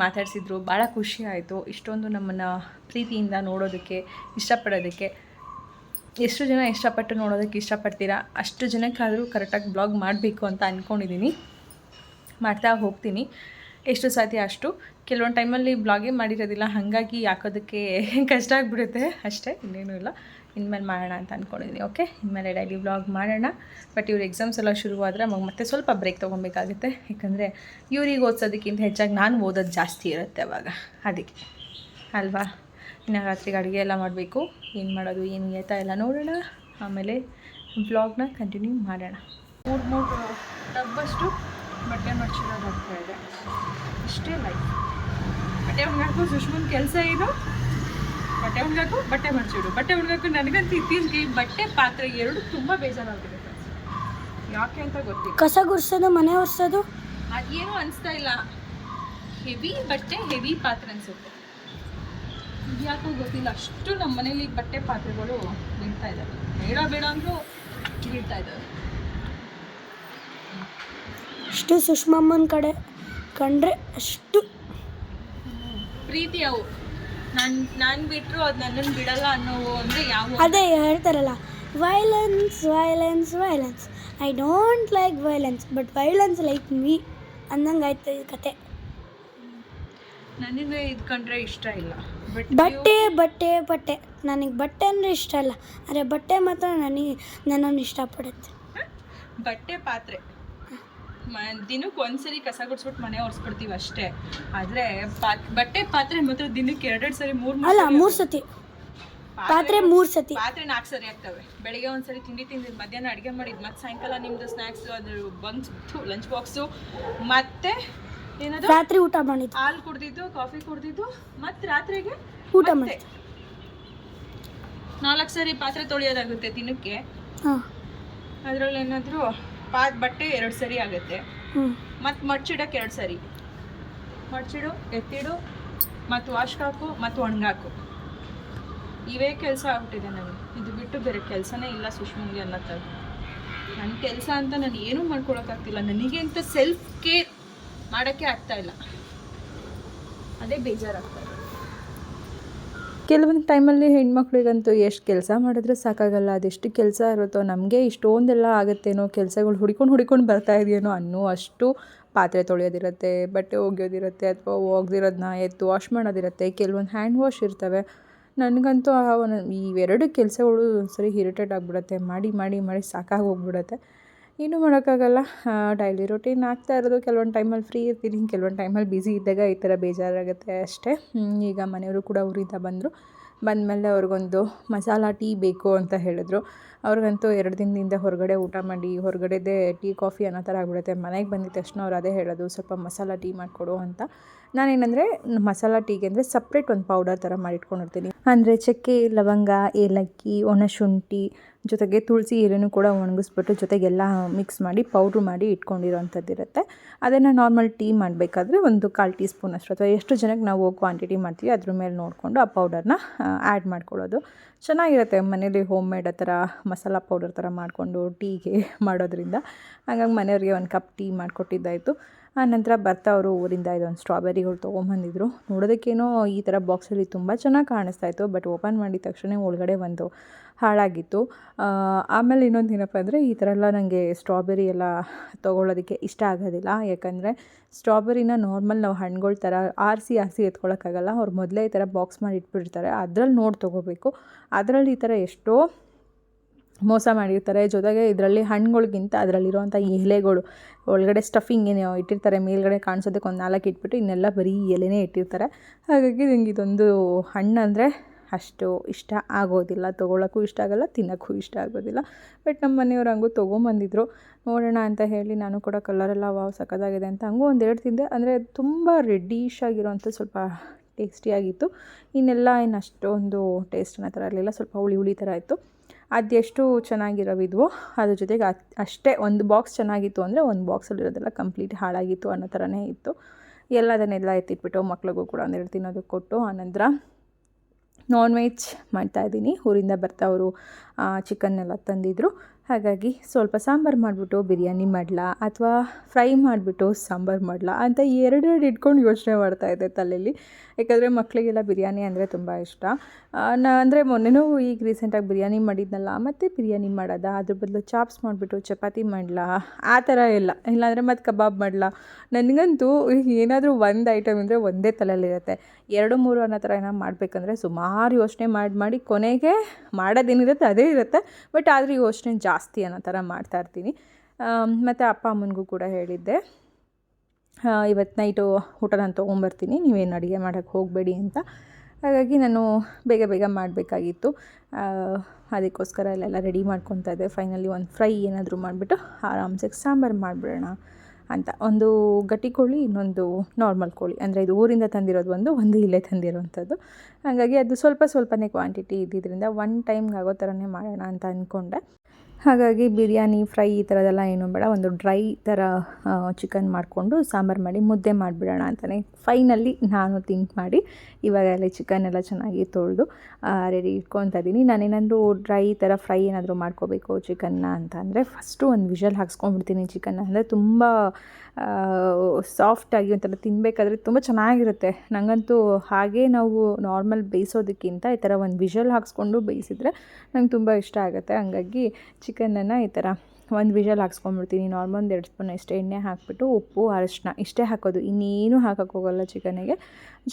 ಮಾತಾಡಿಸಿದ್ರು. ಭಾಳ ಖುಷಿ ಆಯಿತು. ಇಷ್ಟೊಂದು ನಮ್ಮನ್ನು ಪ್ರೀತಿಯಿಂದ ನೋಡೋದಕ್ಕೆ, ಇಷ್ಟಪಡೋದಕ್ಕೆ. ಎಷ್ಟು ಜನ ಇಷ್ಟಪಟ್ಟು ನೋಡೋದಕ್ಕೆ ಇಷ್ಟಪಡ್ತೀರಾ, ಅಷ್ಟು ಜನಕ್ಕಾದರೂ ಕರೆಕ್ಟಾಗಿ ಬ್ಲಾಗ್ ಮಾಡಬೇಕು ಅಂತ ಅಂದ್ಕೊಂಡಿದ್ದೀನಿ. ಮಾಡ್ತಾ ಹೋಗ್ತೀನಿ ಎಷ್ಟು ಸಾಧ್ಯ ಅಷ್ಟು. ಕೆಲವೊಂದು ಟೈಮಲ್ಲಿ ಬ್ಲಾಗೇ ಮಾಡಿರೋದಿಲ್ಲ, ಹಾಗಾಗಿ ಹಾಕೋದಕ್ಕೆ ಕಷ್ಟ ಆಗಿಬಿಡುತ್ತೆ ಅಷ್ಟೇ, ಇನ್ನೇನೂ ಇಲ್ಲ. ಇನ್ಮೇಲೆ ಮಾಡೋಣ ಅಂತ ಅಂದ್ಕೊಂಡಿದ್ದೀನಿ. ಓಕೆ, ಇನ್ಮೇಲೆ ಡೈಲಿ ಬ್ಲಾಗ್ ಮಾಡೋಣ. ಬಟ್ ಇವ್ರ ಎಕ್ಸಾಮ್ಸ್ ಎಲ್ಲ ಶುರುವಾದರೆ ಮತ್ತೆ ಸ್ವಲ್ಪ ಬ್ರೇಕ್ ತೊಗೊಬೇಕಾಗುತ್ತೆ. ಯಾಕಂದರೆ ಇವ್ರಿಗೆ ಓದಿಸೋದಕ್ಕಿಂತ ಹೆಚ್ಚಾಗಿ ನಾನು ಓದೋದು ಜಾಸ್ತಿ ಇರುತ್ತೆ ಅವಾಗ, ಅದಕ್ಕೆ ಅಲ್ವಾ. ಇನ್ನು ರಾತ್ರಿಗೆ ಅಡುಗೆ ಎಲ್ಲ ಮಾಡಬೇಕು, ಏನು ಮಾಡೋದು ಏನು ಏತಾ ಎಲ್ಲ ನೋಡೋಣ. ಆಮೇಲೆ ಬ್ಲಾಗ್ನ ಕಂಟಿನ್ಯೂ ಮಾಡೋಣ. 3 ಡಬ್ಬಷ್ಟು ಬಟ್ಟೆ ಮಡ್ಚಿರೋದು ಆಗ್ತಾ ಇದೆ, ಇಷ್ಟೇ ಲೈಫ್. ಬಟ್ಟೆ ಒಣಗಾಕು ಸುಷ್ಮನ್ ಕೆಲಸ ಇದು. ಬಟ್ಟೆ ಒಣಗಾಕು, ಬಟ್ಟೆ ಮಡ್ಚಿಡು, ಬಟ್ಟೆ ಒಣಗಾಕು. ನನಗಂತೂ ಇತ್ತೀಚೆಗೆ ಬಟ್ಟೆ ಪಾತ್ರೆ ಎರಡು ತುಂಬ ಬೇಜಾರಾಗಿದೆ. ಯಾಕೆ ಅಂತ ಗೊತ್ತಿಲ್ಲ. ಕಸ ಗುಡಿಸೋದು, ಮನೆ ಒರೆಸೋದು ಅದೇನೂ ಅನಿಸ್ತಾ ಇಲ್ಲ. ಹೆವಿ ಬಟ್ಟೆ, ಹೆವಿ ಪಾತ್ರೆ ಅನಿಸುತ್ತೆ. ಯಾಕೋ ಗೊತ್ತಿಲ್ಲ, ಅಷ್ಟು ನಮ್ಮ ಮನೇಲಿ ಬಟ್ಟೆ ಪಾತ್ರೆಗಳು ಬೀಳ್ತಾ ಇದ್ದಾವೆ. ಬೇಡ ಬೇಡ ಅಂದರೂ ಬೀಳ್ತಾ ಇದ್ದಾವೆ. ಅಷ್ಟು ಸುಷ್ಮಮ್ಮನ ಕಡೆ ಕಂಡ್ರೆ ಅಷ್ಟು ಪ್ರೀತಿ ಅವು. ನಾನು ಬಿಟ್ಟರು ಅದು ನನ್ನನ್ನು ಬಿಡಲ್ಲ ಅನ್ನೋವು ಅಂದರೆ ಯಾವ. ಅದೇ ಹೇಳ್ತಾರಲ್ಲ, violence violence violence, I don't like violence but violence like me ಅನ್ನಂಗೆ ಆಯ್ತು ಈ ಕತೆ. ನನಗೆ ಇದು ಕಂಡ್ರೆ ಇಷ್ಟ ಇಲ್ಲ. ಬಟ್ಟೆ ಬಟ್ಟೆ ಬಟ್ಟೆ ನನಗೆ ಬಟ್ಟೆ ಅಂದರೆ ಇಷ್ಟ ಇಲ್ಲ, ಆದರೆ ಬಟ್ಟೆ ಮಾತ್ರ ನನ್ನನ್ನು ಇಷ್ಟಪಡುತ್ತೆ. ಬಟ್ಟೆ ಪಾತ್ರೆ ದಿನಕ್ಕೆ ಒಂದ್ಸರಿ ಕಸ ಗುಡಿಸ್ಬಿಟ್ಟು ಮನೆ ಒರೆಸ್ಬಿಡ್ತೀವಿ ಅಷ್ಟೇ. ಆದರೆ ಬಟ್ಟೆ ಪಾತ್ರೆ ಮಾತ್ರ ದಿನಕ್ಕೆ 2 ಸರಿ 3 ಅಲ್ಲ 3 ಸತಿ ಪಾತ್ರೆ 3 ಸತಿ. ಪಾತ್ರೆ 4 ಸರಿ ಆಗ್ತವೆ. ಬೆಳಿಗ್ಗೆ ಒಂದ್ಸರಿ ತಿಂದಿದ್ದು, ಮಧ್ಯಾಹ್ನ ಅಡುಗೆ ಮಾಡಿದ್ದು, ಮತ್ತು ಸಾಯಂಕಾಲ ನಿಮ್ಮದು ಸ್ನ್ಯಾಕ್ಸು, ಅದು ಲಂಚ್ ಬಾಕ್ಸು, ಮತ್ತು ಏನದು ರಾತ್ರಿ ಊಟ ಮಾಡಿದ್ದು, ಹಾಲು ಕುಡ್ದಿದ್ದು, ಕಾಫಿ ಕುಡ್ದಿದ್ದು, ಮತ್ತು ರಾತ್ರಿಗೆ ಊಟ ಮಾಡಿ 4 ಸರಿ ಪಾತ್ರೆ ತೊಳೆಯೋದಾಗುತ್ತೆ ದಿನಕ್ಕೆ. ಹಾಂ, ಅದರಲ್ಲಿ ಏನಾದರೂ ಬಟ್ಟೆ 2 ಸರಿ ಆಗುತ್ತೆ. ಮತ್ತು ಮಡ್ಚಿಡೋಕ್ಕೆ 2 ಸರಿ, ಮಡ್ಚಿಡು, ಎತ್ತಿಡು, ಮತ್ತು ವಾಶ್ಗೆ ಹಾಕು, ಮತ್ತು ಒಣಗಾಕು. ಇವೇ ಕೆಲಸ ಆಗ್ಬಿಟ್ಟಿದೆ ನನಗೆ. ಇದು ಬಿಟ್ಟು ಬೇರೆ ಕೆಲಸನೇ ಇಲ್ಲ ಸುಷ್ಮನ್ಗೆ ಅನ್ನೋ ಥರ. ನನ್ನ ಕೆಲಸ ಅಂತ ನಾನು ಏನೂ ಮಾಡ್ಕೊಳಕ್ಕಾಗ್ತಿಲ್ಲ. ನನಗೆ ಅಂತ ಸೆಲ್ಫ್ ಕೇರ್ ಮಾಡೋಕ್ಕೆ ಆಗ್ತಾಯಿಲ್ಲ. ಅದೇ ಬೇಜಾರಾಗ್ತದೆ. ಕೆಲವೊಂದು ಟೈಮಲ್ಲಿ ಹೆಣ್ಮಕ್ಳಿಗಂತೂ ಎಷ್ಟು ಕೆಲಸ ಮಾಡಿದ್ರೆ ಸಾಕಾಗಲ್ಲ. ಅದೆಷ್ಟು ಕೆಲಸ ಇರುತ್ತೋ, ನಮಗೆ ಇಷ್ಟೊಂದೆಲ್ಲ ಆಗುತ್ತೇನೋ, ಕೆಲಸಗಳು ಹುಡ್ಕೊಂಡು ಬರ್ತಾ ಇದೆಯೇನೋ ಅನ್ನೋ ಅಷ್ಟು. ಪಾತ್ರೆ ತೊಳೆಯೋದಿರುತ್ತೆ, ಬಟ್ಟೆ ಒಗೆಯೋದಿರುತ್ತೆ, ಅಥವಾ ಒಗ್ದಿರೋದನ್ನ ಎತ್ತು ವಾಶ್ ಮಾಡೋದಿರುತ್ತೆ, ಕೆಲವೊಂದು ಹ್ಯಾಂಡ್ ವಾಶ್ ಇರ್ತವೆ. ನನಗಂತೂ ಇವೆರಡು ಕೆಲಸಗಳು ಒಂದ್ಸರಿ ಇರಿಟೇಟ್ ಆಗಿಬಿಡುತ್ತೆ. ಮಾಡಿ ಮಾಡಿ ಮಾಡಿ ಸಾಕಾಗಿ ಹೋಗ್ಬಿಡುತ್ತೆ. ಏನೂ ಮಾಡೋಕ್ಕಾಗಲ್ಲ. ಡೈಲಿ ರೊಟೀನ್ ಆಗ್ತಾ ಇರೋದು. ಕೆಲವೊಂದು ಟೈಮಲ್ಲಿ ಫ್ರೀ ಇರ್ತೀನಿ, ಕೆಲವೊಂದು ಟೈಮಲ್ಲಿ ಬ್ಯುಸಿ ಇದ್ದಾಗ ಈ ಥರ ಬೇಜಾರಾಗುತ್ತೆ ಅಷ್ಟೇ. ಈಗ ಮನೆಯವರು ಕೂಡ ಊರಿಂದ ಬಂದಮೇಲೆ ಅವ್ರಿಗೊಂದು ಮಸಾಲ ಟೀ ಬೇಕು ಅಂತ ಹೇಳಿದ್ರು. ಅವ್ರಿಗಂತೂ 2 ದಿನದಿಂದ ಹೊರಗಡೆ ಊಟ ಮಾಡಿ ಹೊರಗಡೆದೇ ಟೀ ಕಾಫಿ ಅನ್ನೋ ಥರ ಆಗಿಬಿಡುತ್ತೆ. ಮನೆಗೆ ಬಂದಿದ್ದ ತಕ್ಷಣ ಅವ್ರು ಅದೇ ಹೇಳೋದು, ಸ್ವಲ್ಪ ಮಸಾಲ ಟೀ ಮಾಡಿಕೊಡು ಅಂತ. ನಾನೇನಂದರೆ ಮಸಾಲ ಟೀಗೆ ಅಂದರೆ ಸಪ್ರೇಟ್ ಒಂದು ಪೌಡರ್ ಥರ ಮಾಡಿಟ್ಕೊಂಡಿರ್ತೀನಿ. ಅಂದರೆ ಚಕ್ಕೆ, ಲವಂಗ, ಏಲಕ್ಕಿ, ಒಣಶುಂಠಿ ಜೊತೆಗೆ ತುಳಸಿ ಎಲೆನೂ ಕೂಡ ಒಣಗಿಸ್ಬಿಟ್ಟು ಜೊತೆಗೆಲ್ಲ ಮಿಕ್ಸ್ ಮಾಡಿ ಪೌಡ್ರ್ ಮಾಡಿ ಇಟ್ಕೊಂಡಿರೋವಂಥದ್ದಿರುತ್ತೆ. ಅದನ್ನು ನಾರ್ಮಲ್ ಟೀ ಮಾಡಬೇಕಾದ್ರೆ ಒಂದು 1/4 ಟೀ ಸ್ಪೂನ್ ಅಷ್ಟು, ಅಥವಾ ಎಷ್ಟು ಜನಕ್ಕೆ ನಾವು ಕ್ವಾಂಟಿಟಿ ಮಾಡ್ತೀವಿ ಅದ್ರ ಮೇಲೆ ನೋಡಿಕೊಂಡು ಆ ಪೌಡರ್ನ ಆ್ಯಡ್ ಮಾಡ್ಕೊಳ್ಳೋದು. ಚೆನ್ನಾಗಿರುತ್ತೆ. ಮನೇಲಿ ಹೋಮ್ ಮೇಡ್ ಆ ಥರ ಮಸಾಲ ಪೌಡರ್ ಥರ ಮಾಡಿಕೊಂಡು ಟೀಗೆ ಮಾಡೋದ್ರಿಂದ. ಹಾಗಾಗಿ ಮನೆಯವ್ರಿಗೆ 1 ಕಪ್ ಟೀ ಮಾಡಿಕೊಟ್ಟಿದ್ದಾಯಿತು. ಆನಂತರ ಬರ್ತಾ ಅವರು ಊರಿಂದ ಇದೊಂದು ಸ್ಟ್ರಾಬೆರಿಗಳು ತೊಗೊಂಬಂದಿದ್ರು. ನೋಡೋದಕ್ಕೇನೋ ಈ ಥರ ಬಾಕ್ಸಲ್ಲಿ ತುಂಬ ಚೆನ್ನಾಗಿ ಕಾಣಿಸ್ತಾಯಿತ್ತು. ಬಟ್ ಓಪನ್ ಮಾಡಿದ ತಕ್ಷಣ ಒಳಗಡೆ ಒಂದು ಹಾಳಾಗಿತ್ತು. ಆಮೇಲೆ ಇನ್ನೊಂದು ಏನಪ್ಪ ಅಂದರೆ, ಈ ಥರ ಎಲ್ಲ ನನಗೆ ಸ್ಟ್ರಾಬೆರಿ ಎಲ್ಲ ತೊಗೊಳ್ಳೋದಕ್ಕೆ ಇಷ್ಟ ಆಗೋದಿಲ್ಲ. ಯಾಕಂದರೆ ಸ್ಟ್ರಾಬೆರಿನ ನಾರ್ಮಲ್ ನಾವು ಹಣ್ಣುಗಳ ಥರ ಆರಿಸಿ ಎತ್ಕೊಳ್ಳೋಕ್ಕಾಗಲ್ಲ. ಅವ್ರು ಮೊದಲೇ ಈ ಥರ ಬಾಕ್ಸ್ ಮಾಡಿ ಇಟ್ಬಿಡ್ತಾರೆ. ಅದ್ರಲ್ಲಿ ನೋಡಿ ತೊಗೋಬೇಕು. ಅದರಲ್ಲಿ ಈ ಥರ ಎಷ್ಟೋ ಮೋಸ ಮಾಡಿರ್ತಾರೆ. ಜೊತೆಗೆ ಇದರಲ್ಲಿ ಹಣ್ಣುಗಳಿಗಿಂತ ಅದರಲ್ಲಿರೋವಂಥ ಎಲೆಗಳು, ಒಳಗಡೆ ಸ್ಟಫಿಂಗ್ ಏನು ಇಟ್ಟಿರ್ತಾರೆ, ಮೇಲ್ಗಡೆ ಕಾಣಿಸೋದಕ್ಕೆ ಒಂದು 4 ಇಟ್ಬಿಟ್ಟು ಇನ್ನೆಲ್ಲ ಬರೀ ಎಲೆನೇ ಇಟ್ಟಿರ್ತಾರೆ. ಹಾಗಾಗಿ ನನಗೆ ಇದೊಂದು ಹಣ್ಣು ಅಂದರೆ ಅಷ್ಟು ಇಷ್ಟ ಆಗೋದಿಲ್ಲ. ತೊಗೊಳಕ್ಕೂ ಇಷ್ಟ ಆಗೋಲ್ಲ, ತಿನ್ನೋಕ್ಕೂ ಇಷ್ಟ ಆಗೋದಿಲ್ಲ. ಬಟ್ ನಮ್ಮ ಮನೆಯವ್ರು ಹಂಗೂ ತೊಗೊಂಬಂದಿದ್ರು. ನೋಡೋಣ ಅಂತ ಹೇಳಿ ನಾನು ಕೂಡ ಕಲರೆಲ್ಲ ವಾವ್ ಸಕ್ಕತ್ತಾಗಿದೆ ಅಂತ ಹಂಗೂ 1-2 ತಿಂದೆ. ಅಂದರೆ ತುಂಬ ರೆಡ್ಡಿಶ್ ಆಗಿರೋವಂಥ ಸ್ವಲ್ಪ ಟೇಸ್ಟಿಯಾಗಿತ್ತು. ಇನ್ನೆಲ್ಲ ಅಷ್ಟೊಂದು ಟೇಸ್ಟ್ ಅನ್ನೋ ಥರ ಇರಲಿಲ್ಲ. ಸ್ವಲ್ಪ ಹುಳಿ ಥರ ಇತ್ತು. ಅದೆಷ್ಟು ಚೆನ್ನಾಗಿರೋವಿದ್ವೋ ಅದ್ರ ಜೊತೆಗೆ ಅಷ್ಟೇ. ಒಂದು ಬಾಕ್ಸ್ ಚೆನ್ನಾಗಿತ್ತು ಅಂದರೆ ಒಂದು ಬಾಕ್ಸಲ್ಲಿರೋದೆಲ್ಲ ಕಂಪ್ಲೀಟ್ ಹಾಳಾಗಿತ್ತು ಅನ್ನೋ ಥರನೇ ಇತ್ತು. ಅದನ್ನೆಲ್ಲ ಎತ್ತಿಟ್ಬಿಟ್ಟು ಮಕ್ಳಿಗೂ ಕೂಡ 1-2 ತಿನ್ನೋದಕ್ಕೆ ಕೊಟ್ಟು, ಆನಂತರ ನಾನ್ ವೆಜ್ ಮಾಡ್ತಾಯಿದ್ದೀನಿ. ಊರಿಂದ ಬರ್ತಾ ಅವರು ಚಿಕನ್ನೆಲ್ಲ ತಂದಿದ್ರು. ಹಾಗಾಗಿ ಸ್ವಲ್ಪ ಸಾಂಬಾರು ಮಾಡಿಬಿಟ್ಟು ಬಿರಿಯಾನಿ ಮಾಡಲಾ ಅಥವಾ ಫ್ರೈ ಮಾಡಿಬಿಟ್ಟು ಸಾಂಬಾರು ಮಾಡಲಾ ಅಂತ 2 ಇಟ್ಕೊಂಡು ಯೋಚನೆ ಮಾಡ್ತಾಯಿದ್ದೆ ತಲೆಯಲ್ಲಿ. ಯಾಕಂದರೆ ಮಕ್ಕಳಿಗೆಲ್ಲ ಬಿರಿಯಾನಿ ಅಂದರೆ ತುಂಬ ಇಷ್ಟ. ಅಂದರೆ ಮೊನ್ನೆನೂ ಈಗ ರೀಸೆಂಟಾಗಿ ಬಿರಿಯಾನಿ ಮಾಡಿದ್ನಲ್ಲ, ಮತ್ತು ಬಿರಿಯಾನಿ ಮಾಡೋದಾ, ಅದ್ರ ಬದಲು ಚಾಪ್ಸ್ ಮಾಡಿಬಿಟ್ಟು ಚಪಾತಿ ಮಾಡಲಾ, ಆ ಥರ ಎಲ್ಲ. ಇಲ್ಲಾಂದರೆ ಮತ್ತು ಕಬಾಬ್ ಮಾಡಲಾ. ನನಗಂತೂ ಏನಾದರೂ ಒಂದು ಐಟಮ್ ಅಂದರೆ ಒಂದೇ ತಲೆಯಲ್ಲಿರುತ್ತೆ. 2-3 ಅನ್ನೋ ಥರ ಏನೋ ಮಾಡಬೇಕಂದ್ರೆ ಸುಮಾರು ಯೋಚನೆ ಮಾಡಿ ಕೊನೆಗೆ ಮಾಡೋದೇನಿರುತ್ತೆ ಅದೇ ಇರುತ್ತೆ. ಬಟ್ ಆದರೆ ಯೋಚನೆ ಜಾಸ್ತಿ ಅನ್ನೋ ಥರ ಮಾಡ್ತಾಯಿರ್ತೀನಿ. ಮತ್ತು ಅಪ್ಪ ಅಮ್ಮನಿಗೂ ಕೂಡ ಹೇಳಿದ್ದೆ, ಇವತ್ತು ನೈಟು ಊಟ ನಾನು ತೊಗೊಂಬರ್ತೀನಿ, ನೀವೇನು ಅಡುಗೆ ಮಾಡೋಕ್ಕೆ ಹೋಗಬೇಡಿ ಅಂತ. ಹಾಗಾಗಿ ನಾನು ಬೇಗ ಮಾಡಬೇಕಾಗಿತ್ತು. ಅದಕ್ಕೋಸ್ಕರ ಎಲ್ಲ ರೆಡಿ ಮಾಡ್ಕೊತಾ ಇದ್ದೆ. ಫೈನಲಿ ಒಂದು ಫ್ರೈ ಏನಾದರೂ ಮಾಡಿಬಿಟ್ಟು ಆರಾಮ್ಸೆ ಸಾಂಬಾರು ಮಾಡಿಬಿಡೋಣ ಅಂತ. ಒಂದು ಗಟ್ಟಿ ಕೋಳಿ, ಇನ್ನೊಂದು ನಾರ್ಮಲ್ ಕೋಳಿ, ಅಂದರೆ ಇದು ಊರಿಂದ ತಂದಿರೋದು ಒಂದು ಇಲ್ಲೇ ತಂದಿರೋವಂಥದ್ದು. ಹಾಗಾಗಿ ಅದು ಸ್ವಲ್ಪನೇ ಕ್ವಾಂಟಿಟಿ ಇದ್ದಿದ್ದರಿಂದ ಒನ್ ಟೈಮ್ಗೆ ಆಗೋ ಥರನೇ ಮಾಡೋಣ ಅಂತ ಅಂದ್ಕೊಂಡೆ. ಹಾಗಾಗಿ ಬಿರಿಯಾನಿ, ಫ್ರೈ ಈ ಥರದ್ದೆಲ್ಲ ಏನೂ ಬೇಡ, ಒಂದು ಡ್ರೈ ಥರ ಚಿಕನ್ ಮಾಡಿಕೊಂಡು ಸಾಂಬಾರು ಮಾಡಿ ಮುದ್ದೆ ಮಾಡಿಬಿಡೋಣ ಅಂತಲೇ ಫೈನಲ್ಲಿ ನಾನು ಥಿಂಕ್ ಮಾಡಿ ಇವಾಗ ಅಲ್ಲಿ ಚಿಕನ್ ಎಲ್ಲ ಚೆನ್ನಾಗಿ ತೊಳೆದು ರೆಡಿ ಇಟ್ಕೊತಾ ಇದ್ದೀನಿ. ನಾನೇನಾದರೂ ಡ್ರೈ ಥರ ಫ್ರೈ ಏನಾದರೂ ಮಾಡ್ಕೋಬೇಕು ಚಿಕನ್ನ ಅಂತ ಅಂದರೆ ಫಸ್ಟು ಒಂದು ವಿಷಲ್ ಹಾಕ್ಸ್ಕೊಂಡ್ಬಿಡ್ತೀನಿ ಚಿಕನ್ನ. ಅಂದರೆ ತುಂಬ ಸಾಫ್ಟಾಗಿ ಒಂಥರ ತಿನ್ನಬೇಕಾದ್ರೆ ತುಂಬ ಚೆನ್ನಾಗಿರುತ್ತೆ. ನನಗಂತೂ ಹಾಗೇ ನಾವು ನಾರ್ಮಲ್ ಬೇಯಿಸೋದಕ್ಕಿಂತ ಈ ಥರ ಒಂದು ವಿಷಲ್ ಹಾಕ್ಸ್ಕೊಂಡು ಬೇಯಿಸಿದ್ರೆ ನಂಗೆ ತುಂಬ ಇಷ್ಟ ಆಗುತ್ತೆ. ಹಂಗಾಗಿ ಚಿಕನನ್ನು ಈ ಥರ ಒಂದು ವಿಷಲ್ ಹಾಕ್ಸ್ಕೊಂಡ್ಬಿಡ್ತೀನಿ. ನಾರ್ಮಲ್ 2 ಸ್ಪೂನ್ ಅಷ್ಟೇ ಎಣ್ಣೆ ಹಾಕಿಬಿಟ್ಟು ಉಪ್ಪು, ಅರಿಶಿನ ಇಷ್ಟೇ ಹಾಕೋದು, ಇನ್ನೇನು ಹಾಕೋಕ್ಕೋಗಲ್ಲ ಚಿಕನಿಗೆ.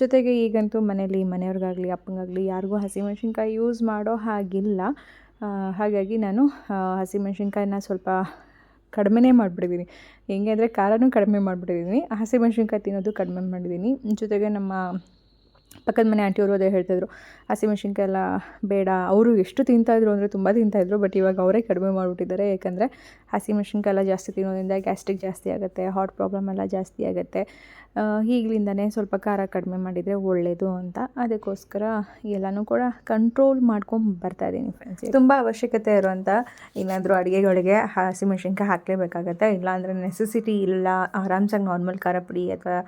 ಜೊತೆಗೆ ಈಗಂತೂ ಮನೆಯವ್ರಿಗಾಗಲಿ ಅಪ್ಪಂಗಾಗಲಿ ಯಾರಿಗೂ ಹಸಿಮೆಣ್ಸಿನ್ಕಾಯಿ ಯೂಸ್ ಮಾಡೋ ಹಾಗಿಲ್ಲ. ಹಾಗಾಗಿ ನಾನು ಹಸಿಮೆಣ್ಸಿನ್ಕಾಯಿನ ಸ್ವಲ್ಪ ಕಡಿಮೆನೇ ಮಾಡಿಬಿಟ್ಟಿದ್ದೀನಿ. ಹೆಂಗೆ ಅಂದರೆ ಖಾರನೂ ಕಡಿಮೆ ಮಾಡಿಬಿಟ್ಟಿದ್ದೀನಿ, ಹಸಿಮೆಣ್ಸಿನ್ಕಾಯಿ ತಿನ್ನೋದು ಕಡಿಮೆ ಮಾಡಿದ್ದೀನಿ. ಜೊತೆಗೆ ನಮ್ಮ ಪಕ್ಕದ ಮನೆ ಆಂಟಿಯವರು ಅದೇ ಹೇಳ್ತಾಯಿದ್ರು, ಹಸಿಮೆಣ್ಸಿನ್ಕಾಯಿ ಎಲ್ಲ ಬೇಡ. ಅವರು ಎಷ್ಟು ತಿಂತಾಯಿದ್ರು ಅಂದರೆ ತುಂಬ ತಿಂತಾಯಿದ್ರು, ಬಟ್ ಇವಾಗ ಅವರೇ ಕಡಿಮೆ ಮಾಡಿಬಿಟ್ಟಿದ್ದಾರೆ. ಯಾಕಂದರೆ ಹಸಿಮೆಣ್ಸಿನ್ಕಾಯಿ ಎಲ್ಲ ಜಾಸ್ತಿ ತಿನ್ನೋದ್ರಿಂದ ಗ್ಯಾಸ್ಟ್ರಿಕ್ ಜಾಸ್ತಿ ಆಗುತ್ತೆ, ಹಾರ್ಟ್ ಪ್ರಾಬ್ಲಮ್ ಎಲ್ಲ ಜಾಸ್ತಿ ಆಗುತ್ತೆ. ಈಗಲಿಂದನೇ ಸ್ವಲ್ಪ ಖಾರ ಕಡಿಮೆ ಮಾಡಿದರೆ ಒಳ್ಳೆಯದು ಅಂತ, ಅದಕ್ಕೋಸ್ಕರ ಎಲ್ಲನೂ ಕೂಡ ಕಂಟ್ರೋಲ್ ಮಾಡ್ಕೊಂಡು ಬರ್ತಾಯಿದ್ದೀನಿ ಫ್ರೆಂಡ್ಸ್. ತುಂಬ ಅವಶ್ಯಕತೆ ಇರುವಂಥ ಏನಾದರೂ ಅಡುಗೆಗಳಿಗೆ ಹಸಿಮೆಣ್ಸಿನ್ಕಾಯಿ ಹಾಕಲೇಬೇಕಾಗತ್ತೆ. ಇಲ್ಲಾಂದರೆ ನೆಸೆಸಿಟಿ ಇಲ್ಲ, ಆರಾಮ್ಸಾಗಿ ನಾರ್ಮಲ್ ಖಾರ ಪುಡಿ ಅಥವಾ